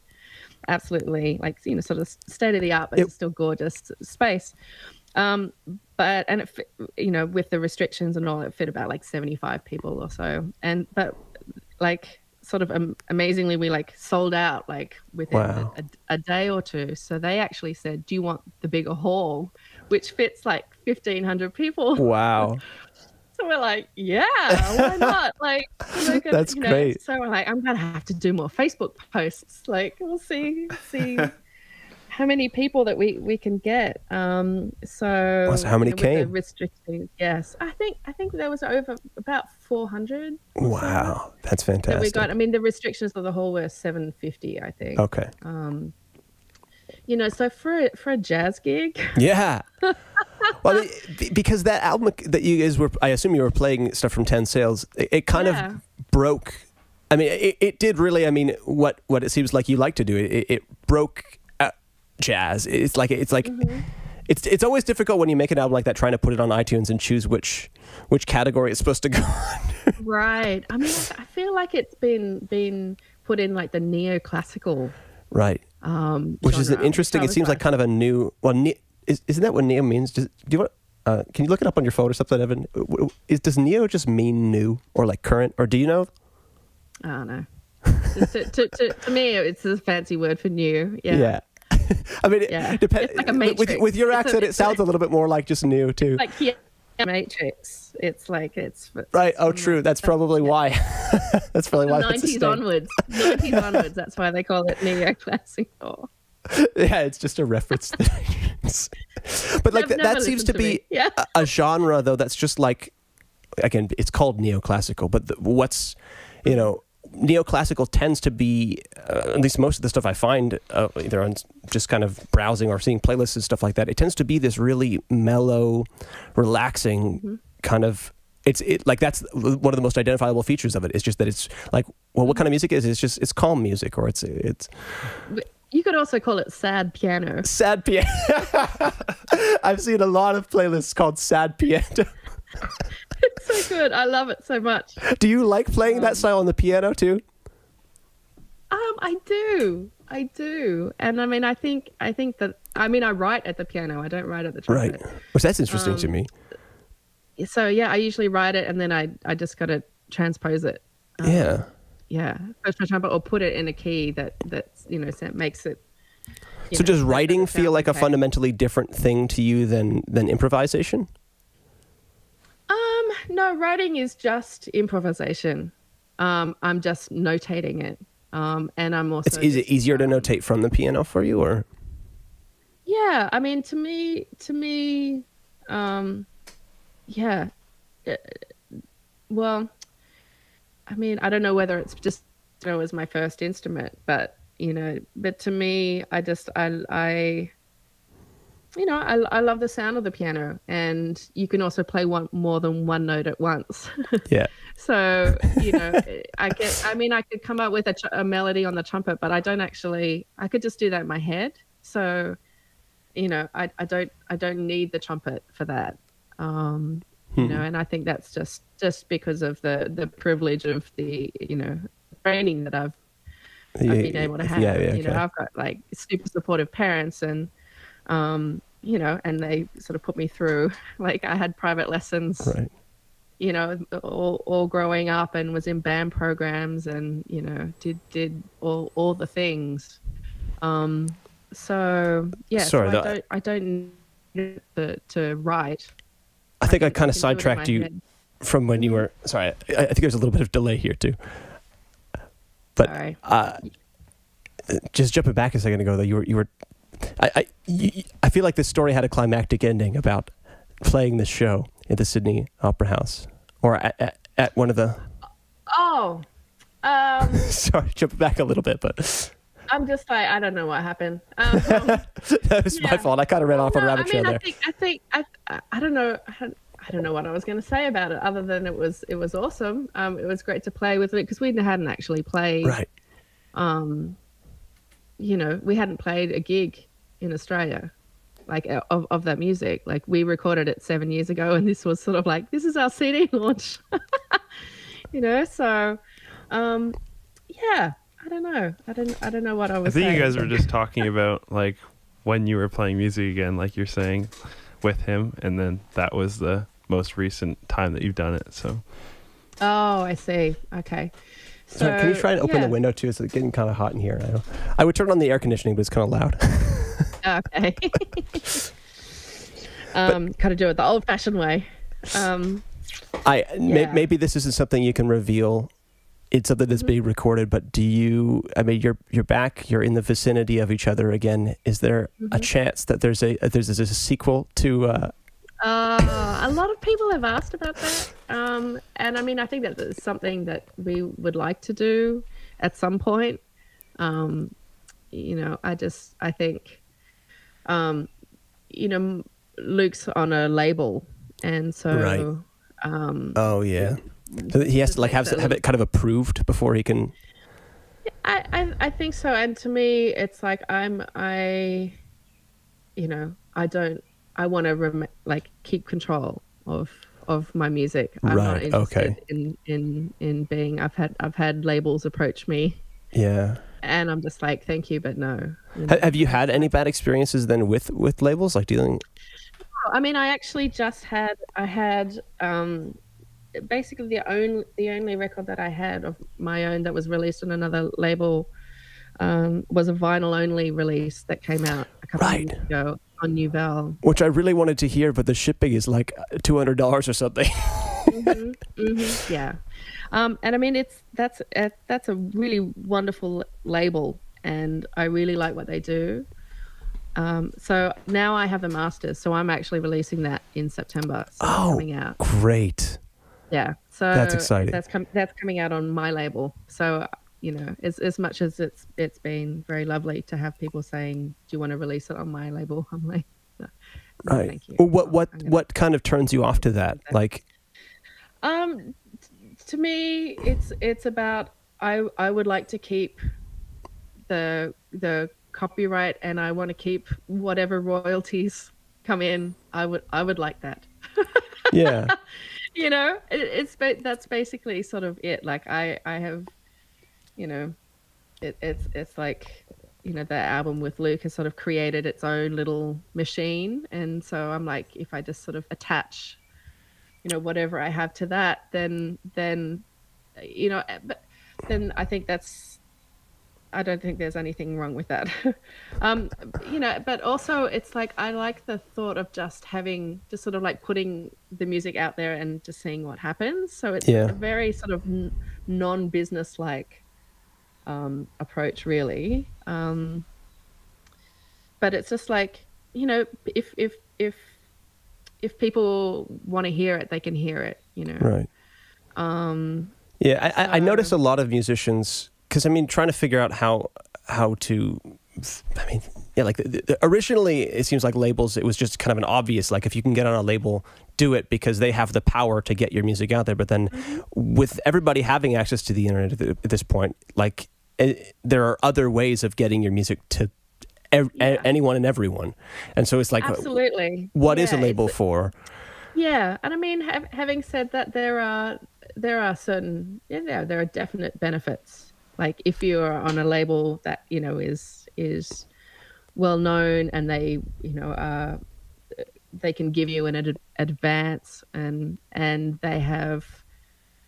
A: absolutely, like, you know, sort of state of the art, but it's still gorgeous space. But it fit, you know, with the restrictions and all, it fit about like 75 people or so. But like sort of amazingly, we like sold out like within a day or two. So they actually said, "Do you want the bigger hall, which fits like 1,500 people?"
B: Wow.
A: So we're like, yeah, why not? Like,
B: that's great.
A: So we're like, I'm gonna have to do more Facebook posts. Like, we'll see how many people that we can get. So
B: how many came?
A: The restrictions, yes, I think there was over about 400.
B: Wow, that's fantastic.
A: That we got. I mean, the restrictions for the hall were 750, I think.
B: Okay.
A: You know, so for a jazz gig.
B: Yeah. Well, because that album that you guys were, I assume you were playing stuff from 10 Sales, it kind of broke. I mean, it did really, I mean, what it seems like you like to do, it broke jazz. It's it's always difficult when you make an album like that, trying to put it on iTunes and choose which category it's supposed to go on. Right.
A: I mean, I feel like it's been put in like the neoclassical.
B: Right. Which is an interesting, it seems like kind of a new, isn't that what neo means? Do you want? Can you look it up on your phone or something, Evan? Does neo just mean new or like current, or do you know?
A: I don't know. To me, it's a fancy word for new. Yeah.
B: Yeah. I mean, it depends.
A: Like a matrix.
B: With your accent, it sounds a little bit more like just new too.
A: Like Matrix. It's like it's
B: right. Oh, true. That's probably why. That's probably why.
A: 90s onwards. 90s onwards. That's why they call it neoclassical.
B: Yeah, it's just a reference. But like that seems to be a genre, though. That's just like, again, it's called neoclassical. But what's, neoclassical tends to be, at least most of the stuff I find, either on just kind of browsing or seeing playlists and stuff like that, it tends to be this really mellow, relaxing kind of. That's one of the most identifiable features of it. It's just that it's like, well, what kind of music is it? It's calm music, or it's.
A: You could also call it sad piano.
B: Sad piano. I've seen a lot of playlists called sad piano.
A: It's so good. I love it so much.
B: Do you like playing that style on the piano too?
A: I do. And I think that I write at the piano. I don't write at the trumpet.
B: Right. Which that's interesting to me.
A: So yeah, I usually write it and then I just got to transpose it. Yeah, first my trumpet, or put it in a key that makes it.
B: So does writing feel like a fundamentally different thing to you than improvisation?
A: No, writing is just improvisation. I'm just notating it, and I'm also.
B: Is it easier to notate from the piano for you, or?
A: Yeah, to me, yeah. Well. I don't know whether it's just as my first instrument, but to me, I love the sound of the piano, and you can also play more than one note at once.
B: Yeah.
A: So I could come up with a melody on the trumpet, but I don't actually. I could just do that in my head. So, I don't need the trumpet for that. And I think that's just because of the privilege of the training that I've been able to have. I've got like super supportive parents, and and they sort of put me through. Like I had private lessons, right. All growing up, and was in band programs, and did all the things. So yeah, sorry, I don't need to write.
B: I think I kind of sidetracked you from when you were. Sorry, I think there's a little bit of delay here too. But just jumping back a second ago, though, you were. I feel like this story had a climactic ending about playing this show at the Sydney Opera House, or at one of the.
A: Oh.
B: Sorry, jumping back a little bit, but.
A: I'm just like, I don't know what happened.
B: That was my fault. I kind of ran off a rabbit trail there.
A: I don't know. I don't know what I was going to say about it, other than it was awesome. It was great to play with it, because we hadn't actually played.
B: Right.
A: We hadn't played a gig in Australia, like of that music. Like we recorded it 7 years ago, and this was sort of like, this is our CD launch. So, yeah. I don't know. I don't know what I was saying.
C: I think you guys were just talking about like when you were playing music again, like you're saying, with him, and then that was the most recent time that you've done it. So. Oh,
A: I see. Okay. So,
B: sorry, can you try and open the window too? It's getting kind of hot in here. I would turn on the air conditioning, but it's kind of loud.
A: Okay. Kind of do it the old-fashioned way.
B: Maybe this isn't something you can reveal. It's something that's being recorded, but do you? You're back. You're in the vicinity of each other again. Is there a chance that there's a sequel to?
A: A lot of people have asked about that, and I think that is something that we would like to do at some point. I think, Luke's on a label, and so.
B: Right. Oh yeah. So he has to have it kind of approved before he can.
A: I think so, and to me, it's like I want to keep control of my music. I'm not interested in being. I've had labels approach me.
B: Yeah.
A: And I'm just like, thank you, but no.
B: Have you had any bad experiences then with labels, like dealing?
A: I actually just had. I had. Basically the only record that I had of my own that was released on another label was a vinyl only release that came out a couple of years ago. on Nouvelle.
B: Which I really wanted to hear, but the shipping is like $200 or something.
A: Yeah. And I mean, that's a really wonderful label, and I really like what they do. So now I have the masters, so I'm actually releasing that in September. So it's coming out.
B: Great.
A: Yeah. So
B: that's exciting.
A: That's coming out on my label. So, you know, as much as it's been very lovely to have people saying, "Do you want to release it on my label?" I'm like, no,
B: right.
A: Thank you.
B: Well, what kind of turns you off to that? Like,
A: to me, it's about I would like to keep the copyright, and I want to keep whatever royalties come in. I would like that.
B: Yeah.
A: You know, that's basically sort of it. Like I have, you know, it's like, you know, the album with Luke has sort of created its own little machine, and so I'm like, if I just sort of attach, you know, whatever I have to that, then you know, but then I think I don't think there's anything wrong with that. You know, but also it's like, I like the thought of just sort of like putting the music out there and just seeing what happens. So it's a very sort of non-business like approach, really. But it's just like, you know, if people want to hear it, they can hear it, you know.
B: Right. I notice a lot of musicians, because I mean, trying to figure out how to, I mean, yeah, like originally it seems like labels, it was just kind of an obvious, like if you can get on a label, do it, because they have the power to get your music out there. But then with everybody having access to the internet at this point, like there are other ways of getting your music to anyone and everyone. And so it's like,
A: absolutely,
B: what is a label for?
A: Yeah. And I mean, having said that, there are certain, there are definite benefits. Like if you're on a label that, you know, is well known, and they, you know, they can give you an advance, and they have,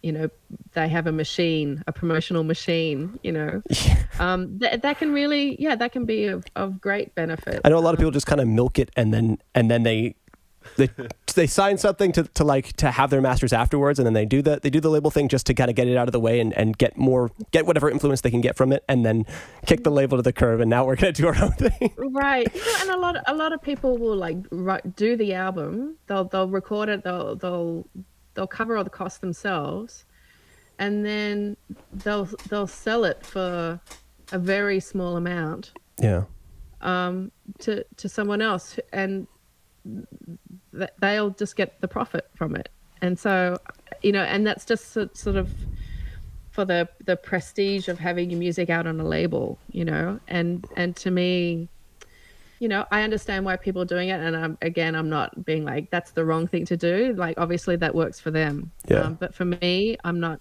A: you know, they have a machine, a promotional machine, you know, that can really, that can be of great benefit.
B: I know a lot of people just kind of milk it, and then they sign something to have their masters afterwards, and then they do the label thing just to kind of get it out of the way and get whatever influence they can get from it, and then kick the label to the curb, and now we're going to do our own thing.
A: Right. You know, and a lot of people will like do the album, they'll record it, they'll cover all the costs themselves, and then they'll sell it for a very small amount.
B: Yeah.
A: To someone else, and they'll just get the profit from it. And so, you know, and that's just sort of for the prestige of having your music out on a label, you know. And to me, you know, I understand why people are doing it, and I'm not being like that's the wrong thing to do. Like obviously that works for them, but for me, I'm not.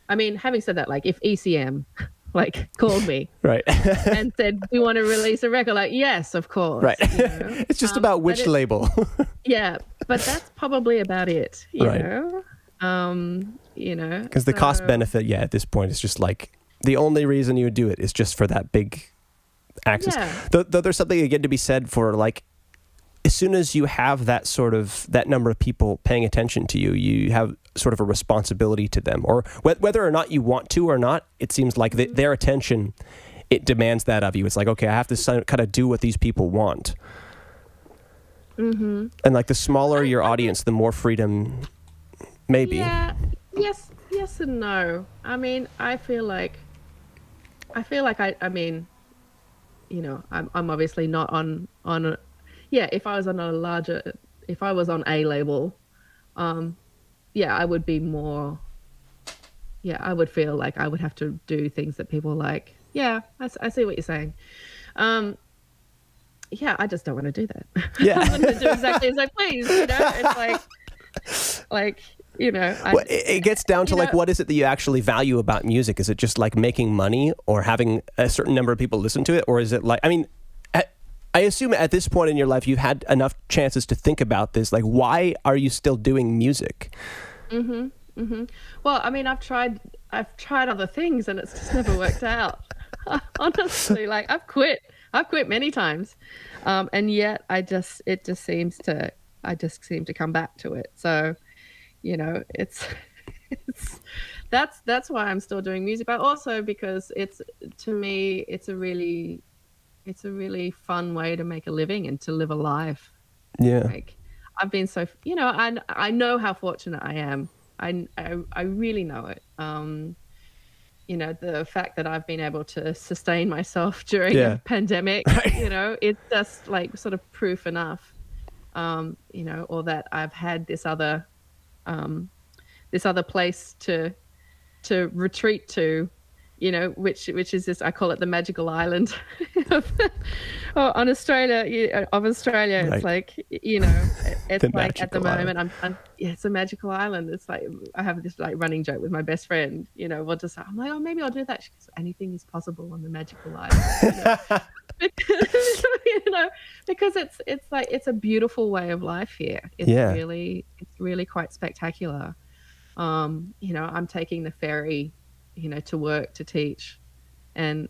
A: I mean, having said that, like if ECM like called me
B: right
A: and said we want to release a record, like yes, of course,
B: right.
A: You know?
B: It's just about which label.
A: Yeah, but that's probably about it, you know. You know,
B: because the cost benefit, at this point, is just like the only reason you would do it is just for that big access. Though there's something again to be said for like, as soon as you have that number of people paying attention to you, you have sort of a responsibility to them, or whether or not you want to or not, it seems like their attention, it demands that of you. It's like, okay, I have to kind of do what these people want. And like the smaller your audience, the more freedom, maybe.
A: Yeah. Yes and no. I mean, I feel like I mean, you know, I'm obviously not on a, if I was on a label, I would be more, I would feel like I would have to do things that people like. Yeah, I see what you're saying. I just don't want to do that. Yeah. I want to do exactly as I please, you know? It's like, you know.
B: It gets down to like, what is it that you actually value about music? Is it just like making money or having a certain number of people listen to it? Or is it like, I mean, I assume at this point in your life, you've had enough chances to think about this. Like, why are you still doing music?
A: Well, I mean, I've tried other things and it's just never worked out. Honestly, like I've quit I've quit many times, and yet I just seem to come back to it. So, you know, it's that's why I'm still doing music, but also because to me it's a really fun way to make a living and to live a life.
B: Yeah.
A: Like, I've been so, you know, I know how fortunate I am. I really know it. You know, the fact that I've been able to sustain myself during a pandemic, you know, it's just like sort of proof enough, you know, or that I've had this other place to retreat to, you know, which is this, I call it the magical island of Australia. Right. It's like, you know, it's like at the moment it's a magical island. It's like I have this like running joke with my best friend, you know, I'm like, oh, maybe I'll do that. She goes, anything is possible on the magical island. You know, because it's like it's a beautiful way of life here. It's really quite spectacular. You know, I'm taking the ferry, you know, to work, to teach, and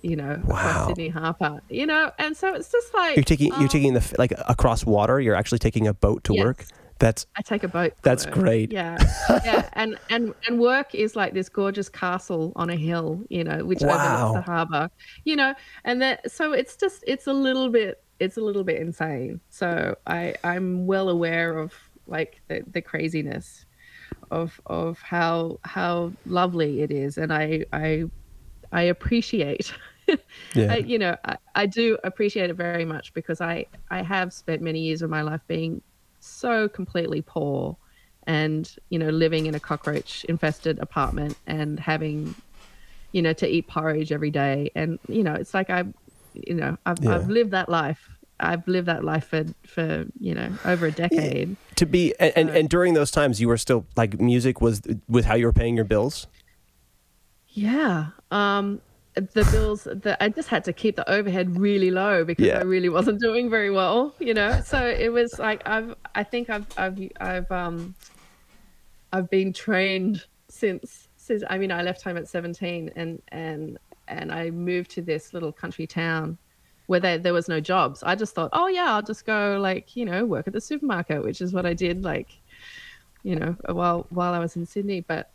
A: you know, across Sydney Harbour, you know, and so it's just like you're taking the like across water. You're actually taking a boat to work. I take a boat. That's work. Great. Yeah, yeah, and work is like this gorgeous castle on a hill, you know, which overlooks the harbour, you know, and so it's a little bit insane. So I'm well aware of like the craziness of how lovely it is, and I appreciate you know, I do appreciate it very much, because I have spent many years of my life being so completely poor, and you know, living in a cockroach infested apartment and having, you know, to eat porridge every day, and you know, it's like I've lived that life. I've lived that life for you know, over a decade. To be and during those times, you were still like, music was with how you were paying your bills. Yeah, the bills that I just had to keep the overhead really low, because I really wasn't doing very well, you know. So it was like I've been trained since I mean, I left home at 17 and I moved to this little country town where there was no jobs. I just thought, oh yeah, I'll just go, like, you know, work at the supermarket, which is what I did, like, you know, while I was in Sydney. But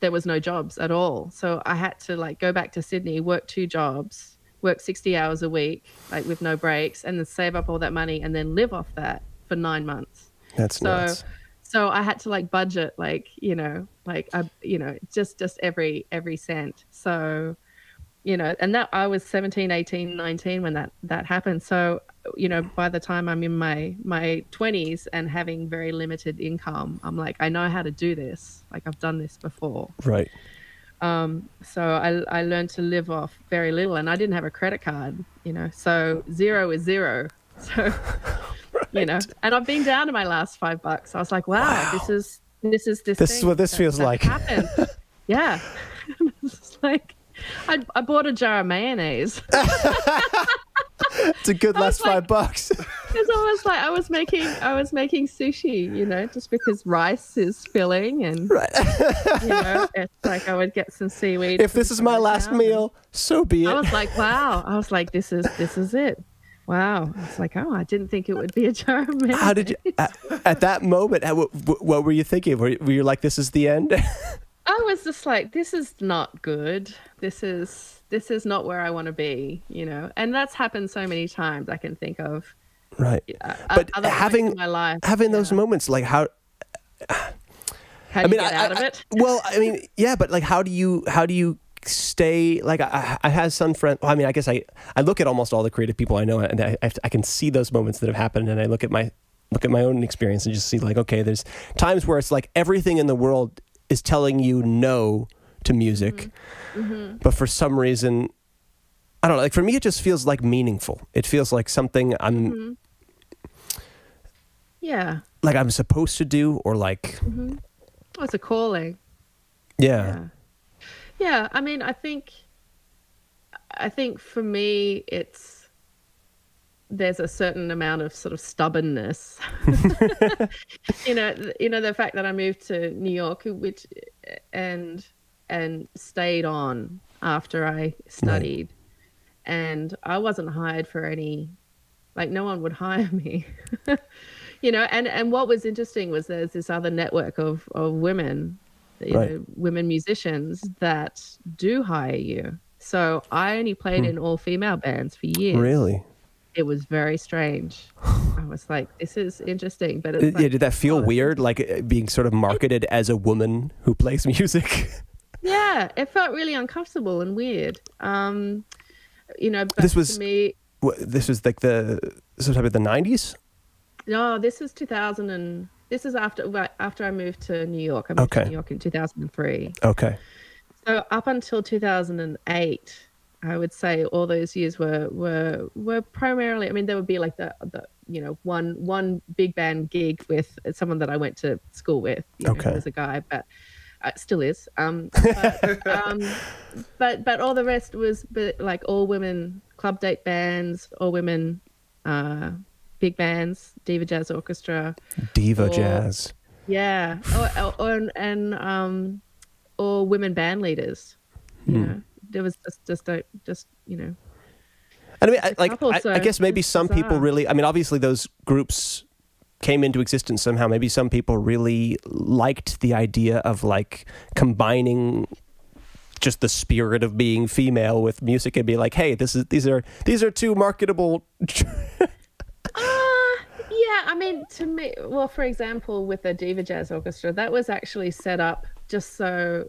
A: there was no jobs at all. So I had to like go back to Sydney, work 2 jobs, work 60 hours a week, like with no breaks, and then save up all that money and then live off that for 9 months. That's nuts. So I had to like budget, like, you know, like, you know, just every cent. So, you know, and that I was 17, 18, 19 when that happened. So, you know, by the time I'm in my 20s and having very limited income, I'm like, I know how to do this. Like, I've done this before. Right. So I learned to live off very little, and I didn't have a credit card, you know, so 0 is 0. So, you know, and I've been down to my last $5. I was like, wow. this is what this feels like. Happened. Yeah. It's like, I bought a jar of mayonnaise. It's a good last $5. It's almost like I was making sushi, you know, just because rice is filling, and you know, it's like I would get some seaweed. If this is my last meal, so be it. I was like, wow. I was like, this is it. Wow. It's like, oh, I didn't think it would be a jar of mayonnaise. How did you at that moment? What were you thinking? Were you like, this is the end? I was just like, this is not good. This is not where I want to be, you know. And that's happened so many times I can think of. Right. But having those moments, like how do you get out of it? Well, I mean, yeah, but like, how do you stay, like, I had some friend, well, I mean, I guess I look at almost all the creative people I know, and I can see those moments that have happened, and I look at my own experience and just see, like, okay, there's times where it's like everything in the world is telling you no to music. Mm-hmm. But for some reason, I don't know, like, for me it just feels like meaningful. It feels like something I'm like I'm supposed to do, or like oh, it's a calling. Yeah. I mean, I think for me there's a certain amount of sort of stubbornness. you know, the fact that I moved to New York, which and stayed on after I studied, and I wasn't hired for any, like no one would hire me. You know, and what was interesting was there's this other network of women, you know, women musicians that do hire you. So I only played in all-female bands for years.
B: Really?
A: It was very strange. I was like, this is interesting. But it's like,
B: did that feel weird, like being sort of marketed as a woman who plays music?
A: Yeah, it felt really uncomfortable and weird. You know, but
B: this was
A: to me,
B: this was like sometime in the 90s?
A: No, this is 2000 and this is after I moved to New York. I moved to New York in 2003.
B: Okay.
A: So up until 2008, I would say all those years were primarily, I mean, there would be like the you know, one big band gig with someone that I went to school with. You know, he was a guy, but still is. But all the rest was like all women club date bands, all women big bands, diva jazz orchestra.
B: Jazz.
A: Yeah. Or women band leaders. You know, there was just you know.
B: And I mean, I guess maybe some people really, I mean, obviously those groups came into existence somehow. Maybe some people really liked the idea of like combining just the spirit of being female with music and be like, hey, these are two marketable.
A: Yeah, I mean, to me, well, for example, with the Diva Jazz Orchestra, that was actually set up just so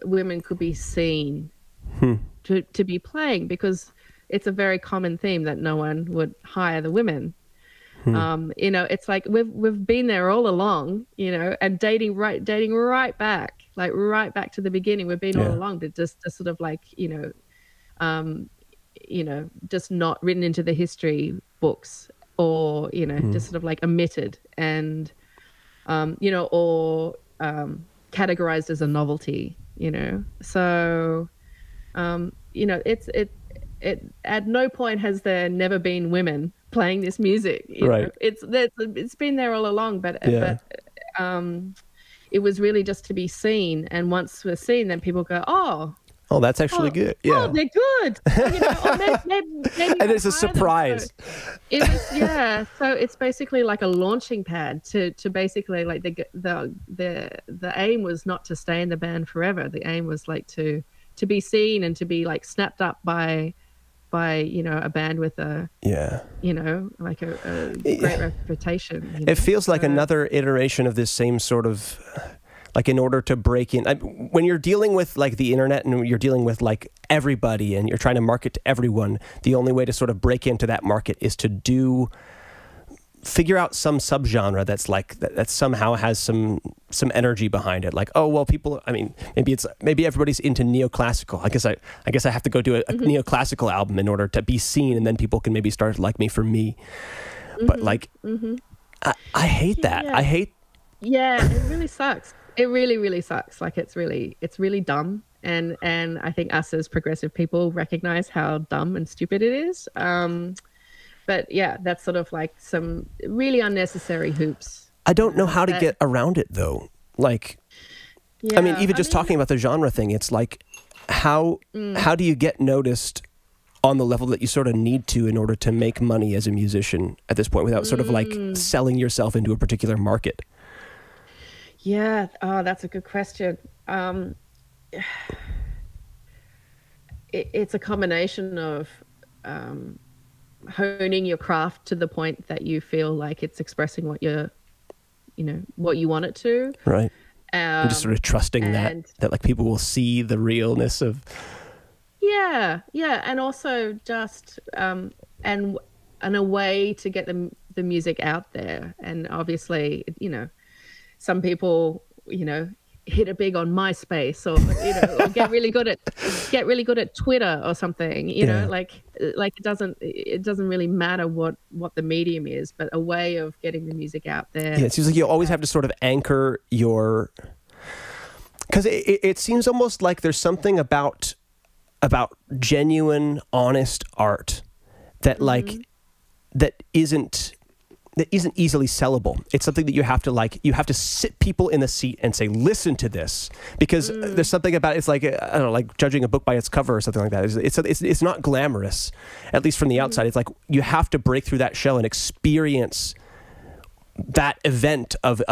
A: women could be seen to be playing, because it's a very common theme that no one would hire the women. You know, it's like we've been there all along, you know, and dating right back, like right back to the beginning. We've been all along, but just sort of like, you know, just not written into the history books, or, you know, just sort of like omitted and, you know, or categorized as a novelty, you know. So, you know, it at no point has there never been women playing this music. You know? It's been there all along, but it was really just to be seen. And once we're seen, then people go, oh, that's actually good. Yeah. Oh, they're good. You know, or maybe
B: and it's a surprise.
A: So it was, so it's basically like a launching pad to basically like the aim was not to stay in the band forever. The aim was like to be seen and to be like snapped up by you know, a band with a you know, like a great reputation. You know?
B: It feels like another iteration of this same sort of, like, in order to break in, when you're dealing with like the internet and you're dealing with like everybody and you're trying to market to everyone, the only way to sort of break into that market is to figure out some subgenre that's like that somehow has some energy behind it. Like, oh well, people, I mean, maybe everybody's into neoclassical. I guess I have to go do a neoclassical album in order to be seen, and then people can maybe start to like me for me. But like, I hate that.
A: Yeah, it really sucks. It really, really sucks. Like, it's really dumb. And I think us as progressive people recognize how dumb and stupid it is. But yeah, that's sort of like some really unnecessary hoops.
B: I don't know how to get around it though. Like, I mean, even just talking about the genre thing, it's like, how do you get noticed on the level that you sort of need to in order to make money as a musician at this point without sort of like selling yourself into a particular market?
A: Yeah. Oh, that's a good question. It's a combination of honing your craft to the point that you feel like it's expressing what what you want it to. Right.
B: And just sort of trusting that like people will see the realness of.
A: Yeah. Yeah. And also just, and a way to get the music out there. And obviously, you know, some people, you know, hit it big on MySpace, or you know, or get really good at Twitter or something. You know, like it doesn't really matter what the medium is, but a way of getting the music out there.
B: Yeah, it seems like you always have to sort of anchor your, because it seems almost like there's something about genuine, honest art that like that isn't isn't easily sellable. It's something that you have to sit people in the seat and say, listen to this, because there's something about it's like, I don't know, like judging a book by its cover or something like that. It's not glamorous, at least from the outside. It's like you have to break through that shell and experience that event of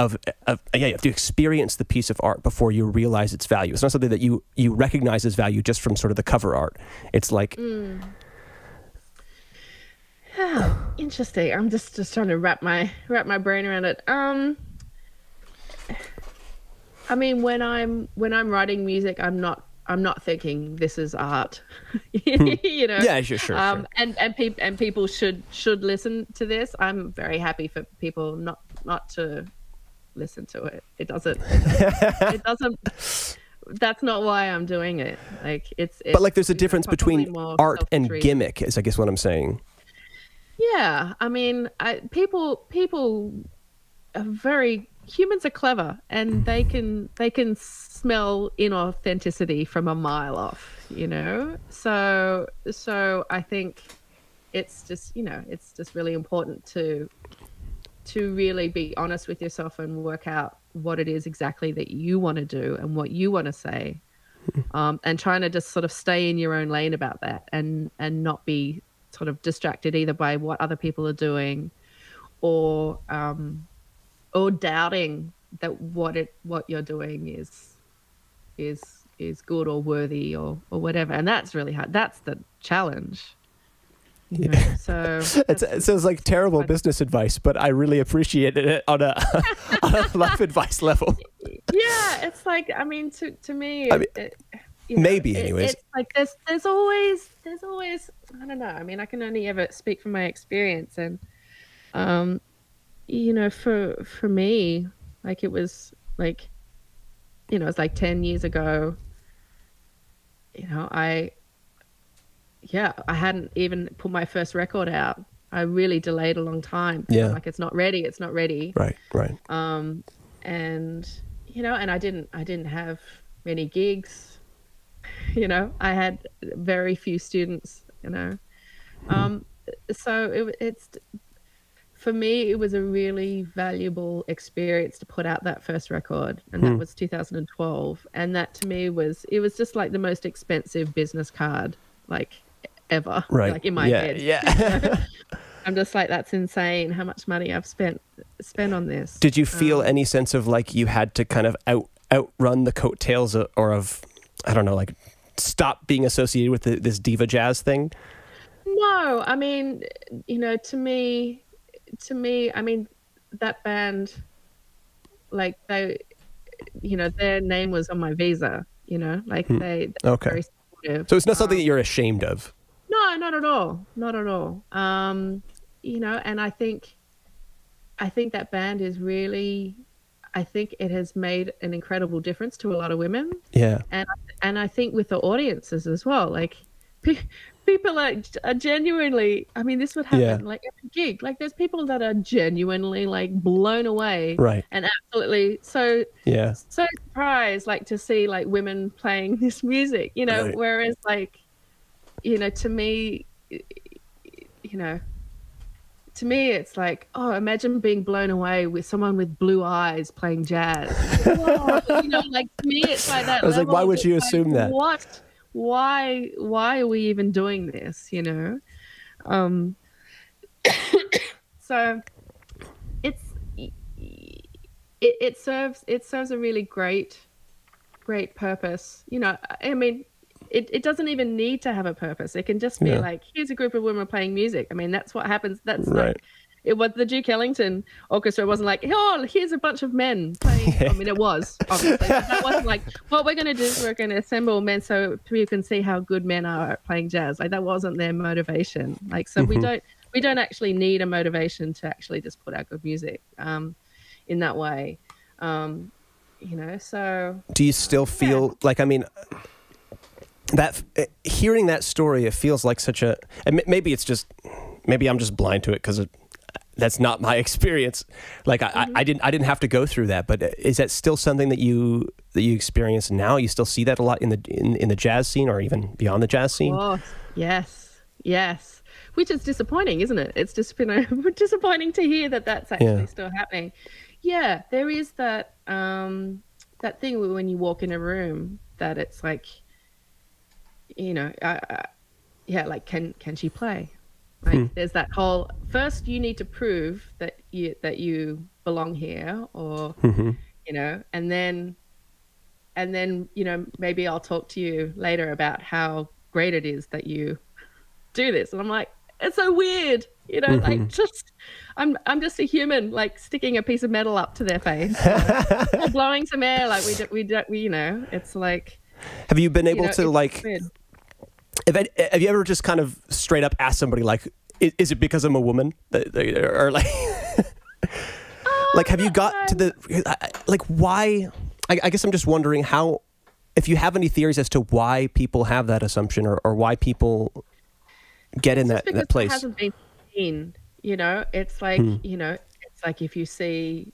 B: you have to experience the piece of art before you realize its value. It's not something that you recognize as value just from sort of the cover art. It's like
A: interesting. I'm just trying to wrap my brain around it. I mean, when I'm writing music, I'm not thinking this is art. You know.
B: Yeah, sure.
A: And people should listen to this. I'm very happy for people not to listen to it. It doesn't. That's not why I'm doing it. Like it's
B: but like there's a difference between art and gimmick, is I guess what I'm saying.
A: Yeah, I mean, people are humans are clever, and they can smell inauthenticity from a mile off, you know. So I think it's just really important to really be honest with yourself and work out what it is exactly that you want to do and what you want to say, and trying to just sort of stay in your own lane about that and not be sort of distracted either by what other people are doing or doubting that what you're doing is good or worthy or whatever. And that's really hard. That's the challenge. You know? So
B: it sounds like terrible business advice, but I really appreciated it on a life advice level.
A: Yeah, it's like, I mean, to me,
B: maybe anyways.
A: It's like there's always I don't know. I mean, I can only ever speak from my experience, and you know, for me, like it was like, you know, it's like 10 years ago. You know, I hadn't even put my first record out. I really delayed a long time.
B: Yeah,
A: like it's not ready.
B: Right.
A: And you know, and I didn't have many gigs. You know, I had very few students, you know. So it's for me, it was a really valuable experience to put out that first record, and that was 2012. And that to me was just like the most expensive business card like ever,
B: right?
A: Like in my head.
B: Yeah.
A: I'm just like, that's insane how much money I've spent on this.
B: Did you feel any sense of like you had to kind of outrun the coattails of I don't know, like stop being associated with this diva jazz thing?
A: No, I mean, you know, to me, I mean, that band, like they, you know, their name was on my visa, you know, like they're very supportive.
B: So it's not something that you're ashamed of?
A: No, not at all. Not at all. You know, and I think that band is really, I think it has made an incredible difference to a lot of women.
B: Yeah.
A: And I think with the audiences as well, like people are genuinely, I mean, this would happen like every gig. Like there's people that are genuinely like blown away.
B: Right.
A: And absolutely so surprised like to see like women playing this music, you know, whereas like, you know, to me, it's like, oh, imagine being blown away with someone with blue eyes playing jazz. Whoa, you know, like to me, it's like that.
B: I was like, why would you assume that?
A: What? Why are we even doing this? You know, so it serves a really great purpose. You know, I mean. It doesn't even need to have a purpose. It can just be like, here's a group of women playing music. I mean, that's what happens. That's like, it was the Duke Ellington Orchestra wasn't like, oh, here's a bunch of men playing. I mean, it was, obviously. But that wasn't like, what we're going to do is we're going to assemble men so you can see how good men are at playing jazz. Like that wasn't their motivation. Like, so we don't actually need a motivation to actually just put out good music in that way. You know, so. Do
B: you still feel like, I mean, that hearing that story, it feels like such a, and maybe I'm just blind to it because that's not my experience. Like I didn't have to go through that, but is that still something that you experience now? You still see that a lot in the jazz scene or even beyond the jazz scene?
A: Oh, yes. which is disappointing, isn't it? It's just, disappointing to hear that that's actually still happening. Yeah, there is that that thing where when you walk in a room that it's like, like can she play? Like there's that whole, first you need to prove that you belong here, or and then maybe I'll talk to you later about how great it is that you do this. And I'm like, it's so weird, like just I'm just a human, like sticking a piece of metal up to their face, or blowing some air, like we it's like.
B: Have you been able to like? Have you ever just kind of straight up asked somebody like, is it because I'm a woman? Or like, like, have you got to the, like, why? I guess I'm just wondering how, if you have any theories as to why people have that assumption, or why people get in that place.
A: It hasn't been seen, it's like, it's like if you see,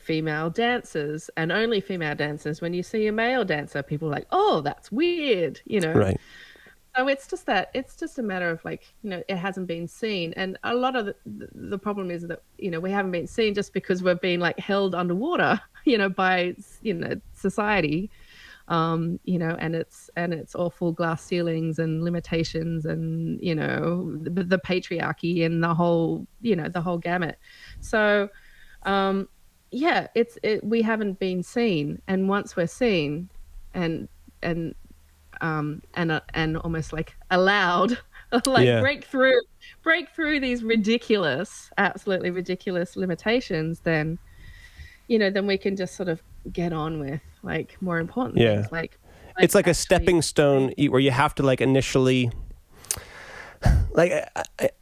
A: female dancers, and only female dancers, when you see a male dancer, people are like, oh, that's weird,
B: Right.
A: So it's just a matter of like, it hasn't been seen. And a lot of the problem is that, we haven't been seen just because we've been like held underwater, by, society, and it's awful glass ceilings and limitations and, the patriarchy and the whole gamut. So, we haven't been seen. And once we're seen and almost like allowed, like break through these absolutely ridiculous limitations, then we can just sort of get on with like more important things. Like
B: it's like a stepping stone where you have to like initially, like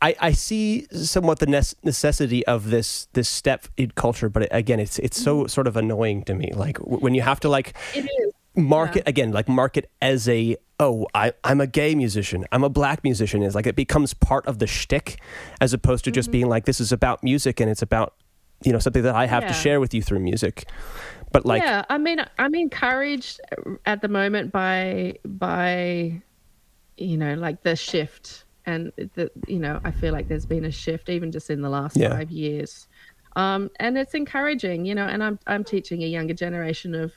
B: I see somewhat the necessity of this step in culture, but again, it's so sort of annoying to me. Like when you have to like.
A: It is.
B: Market as a, I'm a gay musician, I'm a black musician. Is like it becomes part of the shtick, as opposed to just being like, this is about music and it's about something that I have to share with you through music. But like, I'm encouraged at the moment by like the shift, and I feel like there's been a shift even just in the last 5 years, and it's encouraging, and I'm teaching a younger generation of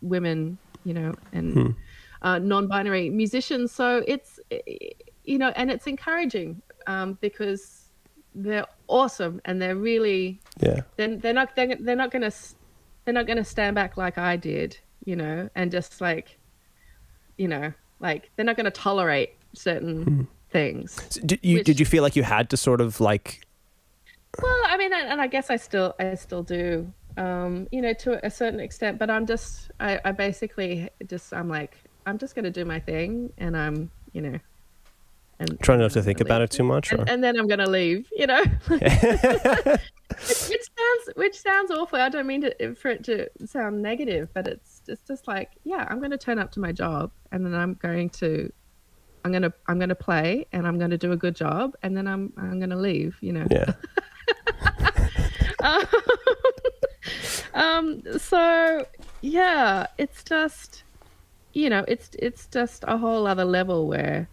B: women, and non-binary musicians. So it's, and it's encouraging because they're awesome, and they're really, they're not going to stand back like I did, and just like, like they're not going to tolerate certain things. So did you feel like you had to sort of like?
A: Well, I mean, and I guess I still do. To a certain extent, but I basically I'm like, I'm just going to do my thing, and I'm, and
B: try not to think about it too much,
A: and then I'm going to leave, which sounds awful. I don't mean for it to sound negative, but it's just like, I'm going to turn up to my job, and then I'm going to play, and I'm going to do a good job, and then I'm going to leave,
B: Yeah.
A: So it's just, it's just a whole other level where,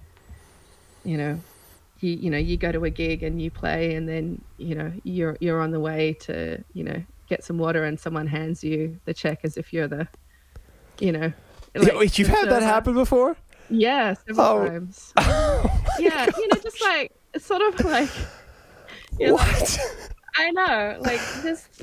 A: you go to a gig and you play, and then, you're on the way to, get some water, and someone hands you the check as if you're the, like,
B: you've had that happen before?
A: Yeah, several times. Yeah, just like, it's sort of like,
B: what?
A: Like, I know, like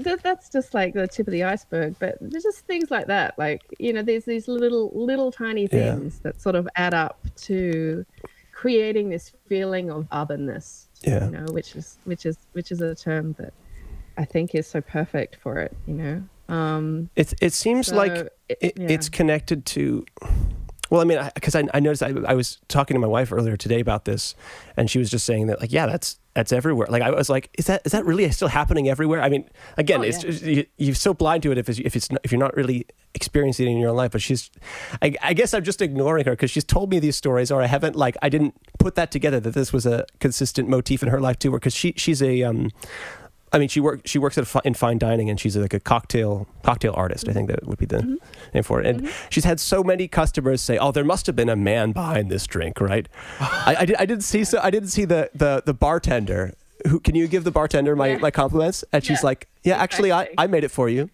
A: that's just like the tip of the iceberg, but there's just things like that, like, there's these little tiny things that sort of add up to creating this feeling of otherness, which is a term that I think is so perfect for it,
B: It seems like it's connected to. Well, I mean, because I noticed I was talking to my wife earlier today about this, and she was just saying that, like, that's everywhere. Like, I was like, is that really still happening everywhere? I mean, again, it's just, you're so blind to it if you're not really experiencing it in your own life. But I guess I'm just ignoring her because she's told me these stories, or I didn't put that together that this was a consistent motif in her life too. Because she's a I mean, she works in fine dining, and she's like a cocktail artist. I think that would be the name for it. And she's had so many customers say, "Oh, there must have been a man behind this drink, right?" I didn't see the bartender. Who can you give the bartender my compliments? And she's like, "Yeah, actually, I made it for you."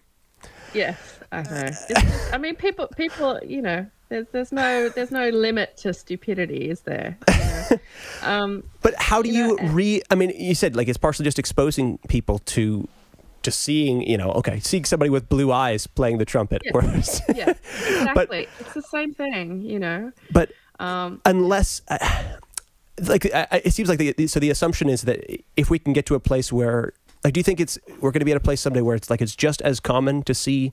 A: Yes, I know. I mean, people, you know, there's no limit to stupidity, is there? You know?
B: But how do you I mean, you said like it's partially just exposing people to just seeing, you know, seeing somebody with blue eyes playing the trumpet.
A: Yeah,
B: or,
A: yeah, exactly. But, it's the same thing, you know.
B: But unless, it seems like the assumption is that if we can get to a place where, like, do you think we're going to be at a place someday where it's just as common to see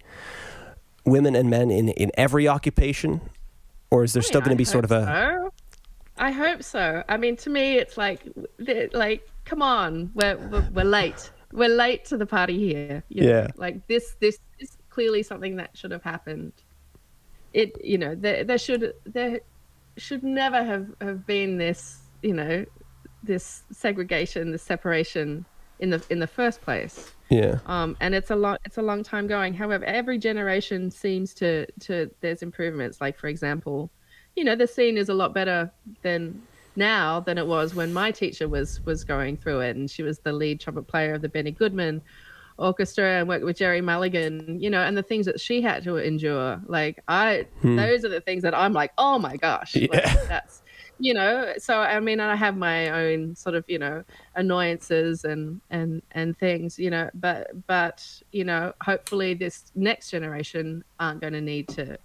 B: women and men in every occupation, or is there still going to be sort of a?
A: I hope so. I mean, to me, it's like, come on, we're late. We're late to the party here. You know? Like this is clearly something that should have happened. You know, there should never have been this, you know, this segregation, this separation in the first place.
B: Yeah.
A: And it's a long time going. However, every generation seems to there's improvements. Like, for example, you know, the scene is a lot better now than it was when my teacher was going through it, and she was the lead trumpet player of the Benny Goodman Orchestra and worked with Jerry Mulligan, you know, and the things that she had to endure. Like, those are the things that I'm like, oh my gosh, like, that's, you know. So I mean, I have my own sort of, you know, annoyances and things, you know, but you know, hopefully this next generation aren't going to need to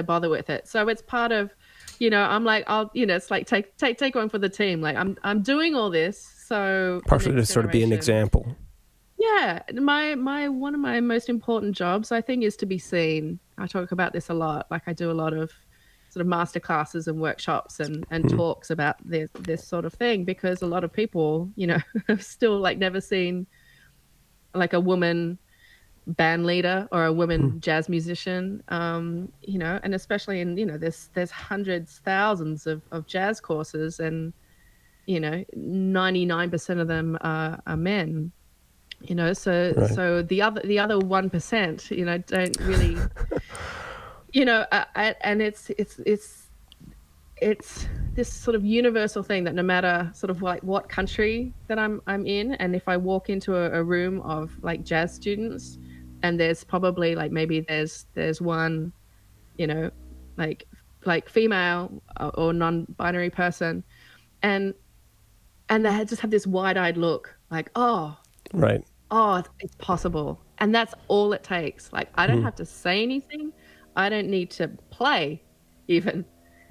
A: bother with it. So it's part of, you know, I'm like, you know, it's like take one for the team. Like I'm doing all this, so
B: partially to sort of be an example.
A: Yeah, one of my most important jobs, I think, is to be seen. I talk about this a lot. Like, I do a lot of sort of master classes and workshops and talks about this sort of thing, because a lot of people, you know, have still like never seen like a woman band leader or a woman jazz musician, you know, and especially in, you know, there's hundreds, thousands of jazz courses, and, you know, 99% of them are men, you know, so the other 1%, you know, don't really, you know, and it's this sort of universal thing that no matter sort of like what country that I'm in, and if I walk into a room of like jazz students, and there's probably like maybe there's one, you know, like female or non-binary person, and they just have this wide-eyed look, like, oh, it's possible, and that's all it takes. Like, I don't have to say anything, I don't need to play even.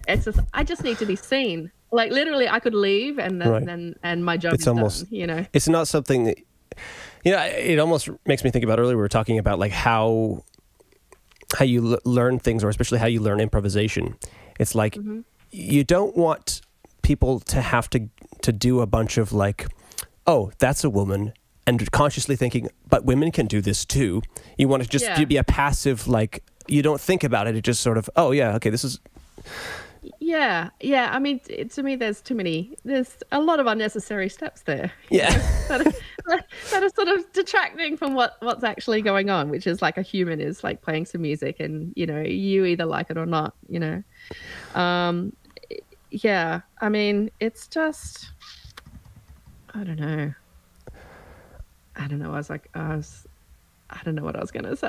A: It's just, I just need to be seen. Like, literally, I could leave and then my job is done, you know.
B: It's not something that, you know, it almost makes me think about earlier we were talking about like how you learn things, or especially how you learn improvisation. It's like you don't want people to have to do a bunch of like, oh, that's a woman, and consciously thinking, but women can do this too. You want to just be a passive, like, you don't think about it. It just sort of, oh yeah, okay, this is.
A: Yeah. I mean, to me, there's a lot of unnecessary steps there.
B: Yeah.
A: that are sort of detracting from what's actually going on, which is like a human is like playing some music, and, you know, you either like it or not, you know. Yeah. I mean, it's just, I don't know. I don't know what I was going to say.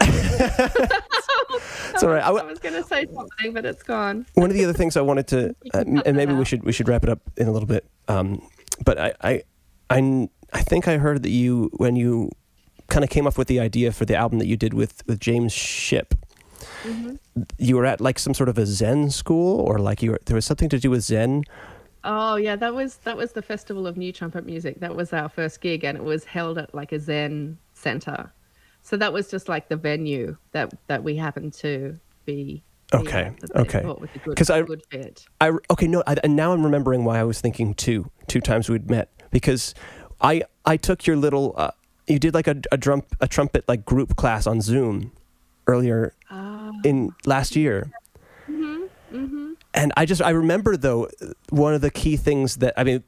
B: It's all right.
A: I was going to say something, but it's gone.
B: One of the other things I wanted to, and maybe we should wrap it up in a little bit. But I think I heard that when you kind of came up with the idea for the album that you did with James Shipp, you were at like some sort of a Zen school, or like there was something to do with Zen.
A: Oh yeah, that was the Festival of New Trumpet Music. That was our first gig, and it was held at like a Zen center. So that was just like the venue that we happened to be.
B: Okay. Because
A: good fit.
B: And now I'm remembering why I was thinking two times we'd met, because I took your little you did like a trumpet like group class on Zoom earlier in last year. And I remember though, one of the key things that, I mean,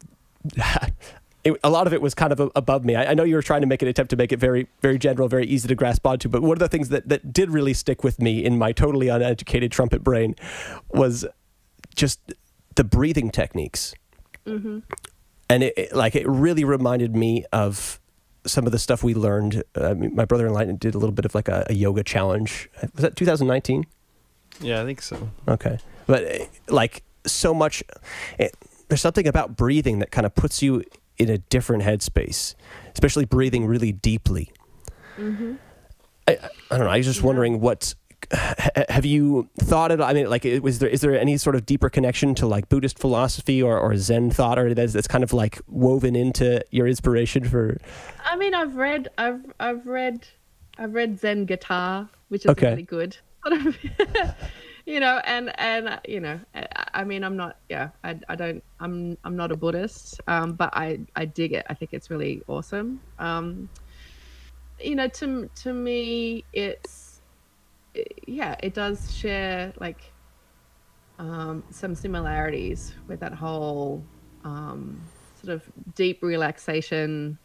B: a lot of it was kind of above me. I know you were trying to make an attempt to make it very, very general, very easy to grasp onto, but one of the things that did really stick with me in my totally uneducated trumpet brain was just the breathing techniques. Mm-hmm. And it really reminded me of some of the stuff we learned. My brother-in-law did a little bit of like a yoga challenge. Was that 2019?
C: Yeah, I think so.
B: Okay. But like so much, there's something about breathing that kind of puts you in a different headspace, especially breathing really deeply. Mm-hmm. I don't know. I was just wondering have you thought it? I mean, like, is there any sort of deeper connection to like Buddhist philosophy or Zen thought, or that's kind of like woven into your inspiration for?
A: I mean, I've read Zen guitar, which is really good. You know, and you know, I mean, I'm not I'm not a Buddhist, but I dig it. I think it's really awesome. You know, to me, it does share like some similarities with that whole sort of deep relaxation,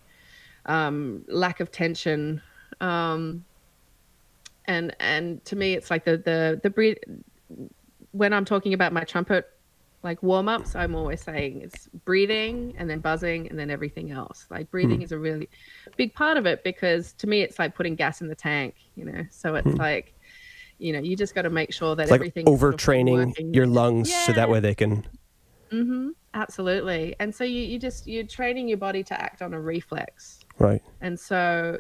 A: lack of tension, and to me it's like the breathe. When I'm talking about my trumpet like warm-ups, I'm always saying it's breathing and then buzzing and then everything else. Like breathing is a really big part of it, because to me it's like putting gas in the tank, you know. So it's like, you know, you just got to make sure that
B: it's like
A: everything
B: overtraining your lungs so that way they can.
A: Mm-hmm. Absolutely. And so you're training your body to act on a reflex.
B: Right.
A: And so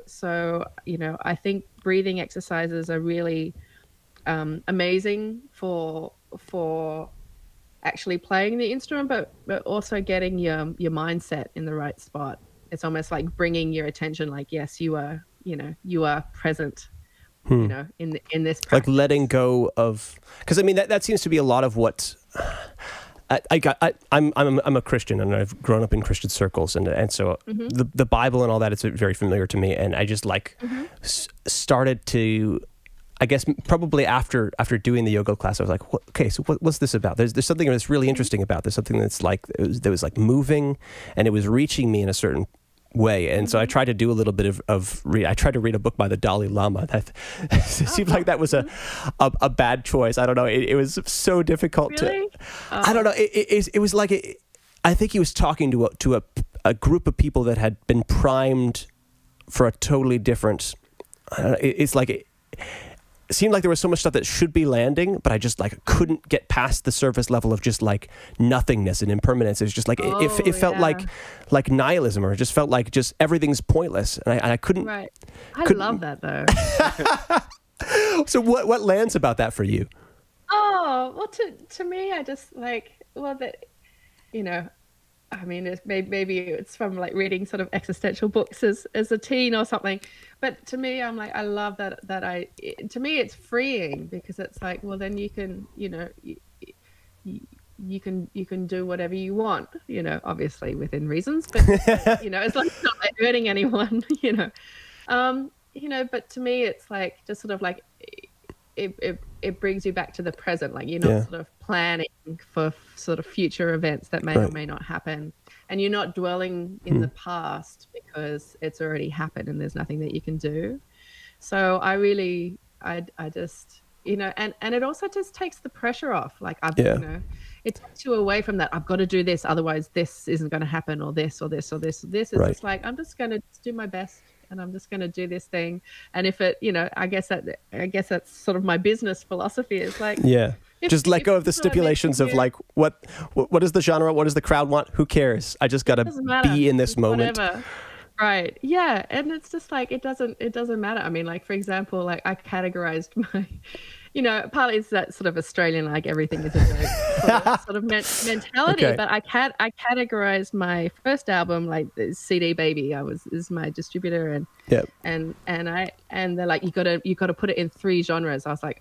A: you know, I think breathing exercises are really amazing for actually playing the instrument, but also getting your mindset in the right spot. It's almost like bringing your attention, like, yes, you are present, you know, in this practice.
B: Like letting go of, because I mean that seems to be a lot of what I'm a Christian, and I've grown up in Christian circles, and so the Bible and all that is very familiar to me, and I just like started to, I guess probably after doing the yoga class, I was like, okay, so what's this about? There's something that's really interesting about this. Something that's like there was like moving, and it was reaching me in a certain way. And so I tried to do a little bit I tried to read a book by the Dalai Lama. That it seemed like that was a bad choice. I don't know. It was so difficult
A: really?
B: I don't know. It was like I think he was talking to a group of people that had been primed for a totally different. I don't know, it's like it seemed like there was so much stuff that should be landing, but I just like couldn't get past the surface level of just like nothingness and impermanence. It was just like it felt like nihilism, or it just felt like just everything's pointless, and I couldn't.
A: Right. I love that though.
B: So what lands about that for you?
A: Oh, well, to me, I just like, well, that, you know, I mean, maybe it's from like reading sort of existential books as a teen or something. But to me, I'm like, I love that to me, it's freeing, because it's like, well, then you can, you know, you can do whatever you want, you know, obviously within reasons, but you know, it's like not like hurting anyone, you know. You know, but to me, it's like just sort of like it brings you back to the present, like you're not sort of planning for sort of future events that may or may not happen, and you're not dwelling in the past because it's already happened and there's nothing that you can do. So I just, you know, and it also just takes the pressure off. Like you know, it takes you away from that, I've got to do this, otherwise this isn't going to happen, or this or this or this or this. It's just like, I'm just going to do my best, and I'm just going to do this thing. And if it, you know, I guess that's sort of my business philosophy, is like,
B: just let go of the stipulations of like, what is the genre? What does the crowd want? Who cares? I just got to be in this moment.
A: Whatever. Right. Yeah. And it's just like, it doesn't matter. I mean, like, for example, like I categorized my, you know, partly it's that sort of Australian, like everything is a joke sort of mentality. Okay. But I categorized my first album, like the CD Baby. Is my distributor, and they're like, you gotta put it in 3 genres. I was like,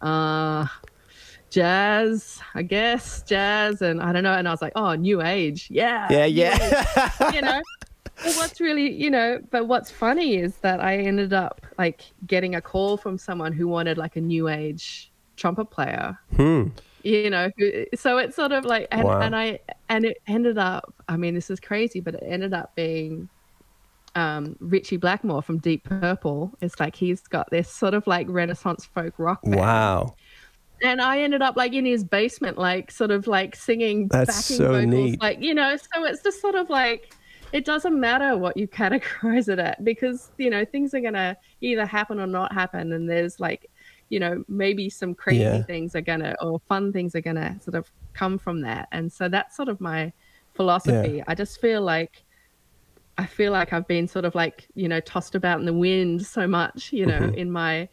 A: jazz, I guess, jazz, and I don't know. And I was like, oh, new age, yeah, you know. But what's funny is that I ended up like getting a call from someone who wanted like a new age trumpet player. You know, so it's sort of like, and And it ended up, I mean, this is crazy, but it ended up being Richie Blackmore from Deep Purple. It's like he's got this sort of like Renaissance folk rock band.
B: Wow.
A: And I ended up like in his basement, like sort of like singing backing vocals,
B: neat.
A: like, you know, so it's just sort of like, it doesn't matter what you categorize it at, because, you know, things are going to either happen or not happen. And there's like, you know, maybe some crazy things are going to, or fun things are going to sort of come from that. And so that's sort of my philosophy.
B: Yeah.
A: I just feel like I've been sort of like, you know, tossed about in the wind so much, you know, in my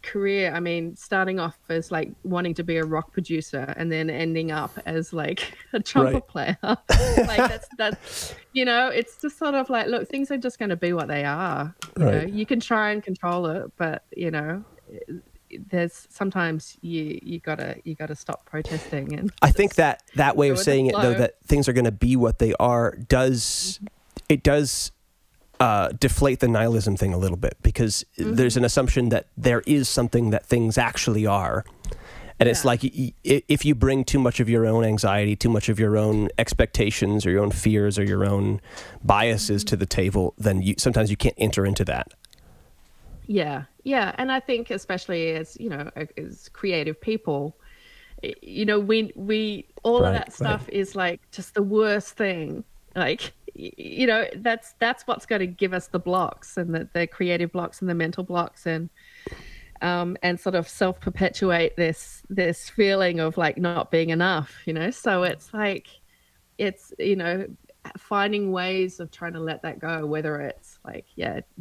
A: career. I mean, starting off as like wanting to be a rock producer and then ending up as like a trumpet player. Like that's, you know, it's just sort of like, look, things are just going to be what they are. You know, you can try and control it, but you know, there's sometimes you gotta stop protesting. And
B: I think that way of saying it, though, that things are going to be what they are, does deflate the nihilism thing a little bit, because there's an assumption that there is something that things actually are. And it's like, if you bring too much of your own anxiety, too much of your own expectations or your own fears or your own biases to the table, then sometimes you can't enter into that.
A: Yeah. And I think especially as, you know, as creative people, you know, we all of that stuff is like just the worst thing. Like, you know, that's what's going to give us the blocks, and the creative blocks and the mental blocks, and sort of self-perpetuate this feeling of like not being enough, you know. So it's like, it's, you know, finding ways of trying to let that go, whether it's like,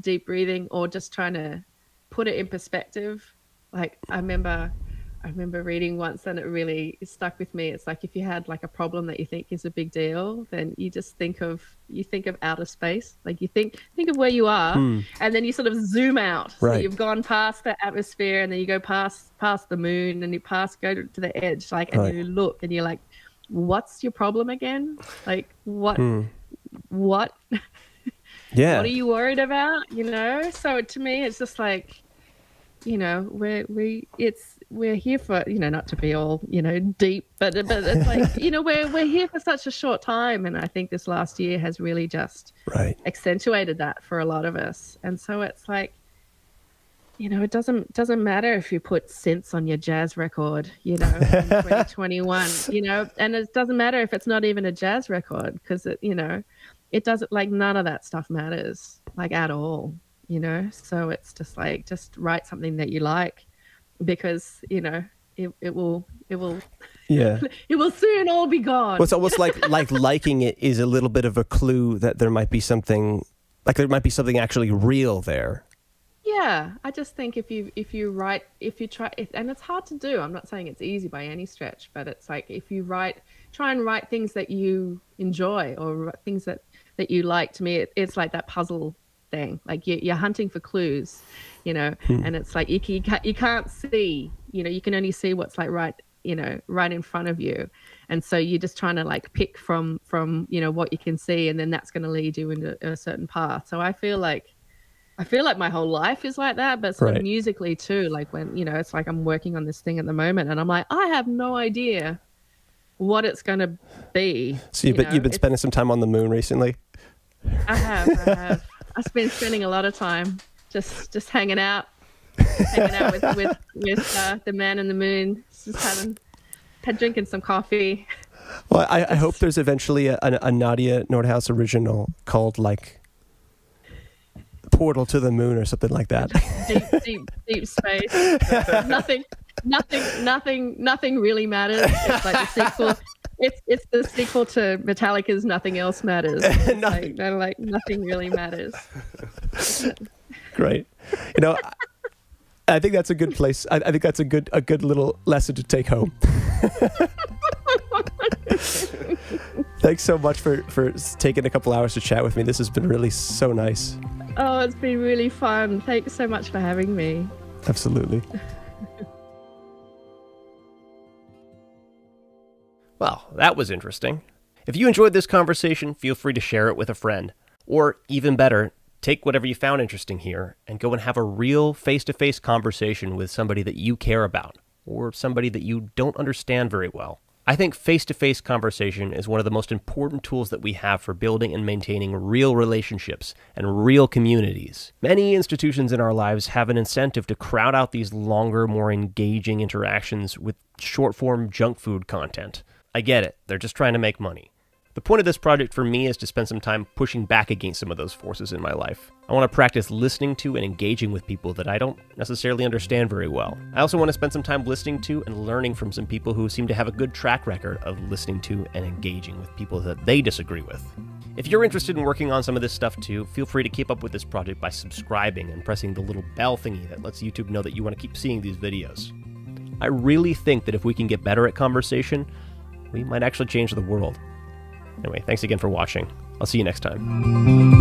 A: deep breathing or just trying to put it in perspective. Like I remember reading once, and it really stuck with me. It's like, if you had like a problem that you think is a big deal, then you just think of outer space. Like you think of where you are, and then you sort of zoom out. So you've gone past the atmosphere, and then you go past the moon, and you go to the edge, like, and you look, and you're like, what's your problem again? Like what what are you worried about, you know? So to me, it's just like, you know, we're here for, you know, not to be all, you know, deep, but it's like, you know, we're here for such a short time, and I think this last year has really just accentuated that for a lot of us. And so it's like, you know, it doesn't matter if you put synths on your jazz record, you know, in 2021, you know, and it doesn't matter if it's not even a jazz record, because it, you know, it doesn't, like, none of that stuff matters, like, at all, you know. So it's just like, just write something that you like, because, you know, it will it will soon all be gone.
B: Well, it's almost like liking it is a little bit of a clue that there might be something actually real there.
A: Yeah, I just think if you try, and it's hard to do. I'm not saying it's easy by any stretch, but it's like, if you try and write things that you enjoy, or things that you like. To me, it's like that puzzle thing. Like you're hunting for clues, you know, and it's like you can't see, you know, you can only see what's like right in front of you, and so you're just trying to like pick from you know what you can see, and then that's going to lead you into a certain path. So I feel like my whole life is like that, but sort of musically too. Like when, you know, it's like I'm working on this thing at the moment, and I'm like, I have no idea what it's going to be. So you've been
B: spending some time on the moon recently?
A: I have. I've been spending a lot of time just hanging out with the man in the moon, just drinking some coffee.
B: Well, I hope there's eventually a Nadje Noordhuis original called like Portal to the Moon or something like that.
A: Deep space. Nothing really matters. It's like the sequel. It's the sequel to Metallica's Nothing Else Matters. Nothing really matters.
B: Great. You know, I think that's a good place. I think that's a good little lesson to take home. Thanks so much for taking a couple hours to chat with me. This has been really so nice.
A: Oh, it's been really fun. Thanks so much for having me.
B: Absolutely. Well, that was interesting. If you enjoyed this conversation, feel free to share it with a friend. Or, even better, take whatever you found interesting here and go and have a real face-to-face conversation with somebody that you care about, or somebody that you don't understand very well.
D: I think face-to-face conversation is one of the most important tools that we have for building and maintaining real relationships and real communities. Many institutions in our lives have an incentive to crowd out these longer, more engaging interactions with short-form junk food content. I get it. They're just trying to make money. The point of this project for me is to spend some time pushing back against some of those forces in my life. I want to practice listening to and engaging with people that I don't necessarily understand very well. I also want to spend some time listening to and learning from some people who seem to have a good track record of listening to and engaging with people that they disagree with. If you're interested in working on some of this stuff too, feel free to keep up with this project by subscribing and pressing the little bell thingy that lets YouTube know that you want to keep seeing these videos. I really think that if we can get better at conversation, we might actually change the world. Anyway, thanks again for watching. I'll see you next time.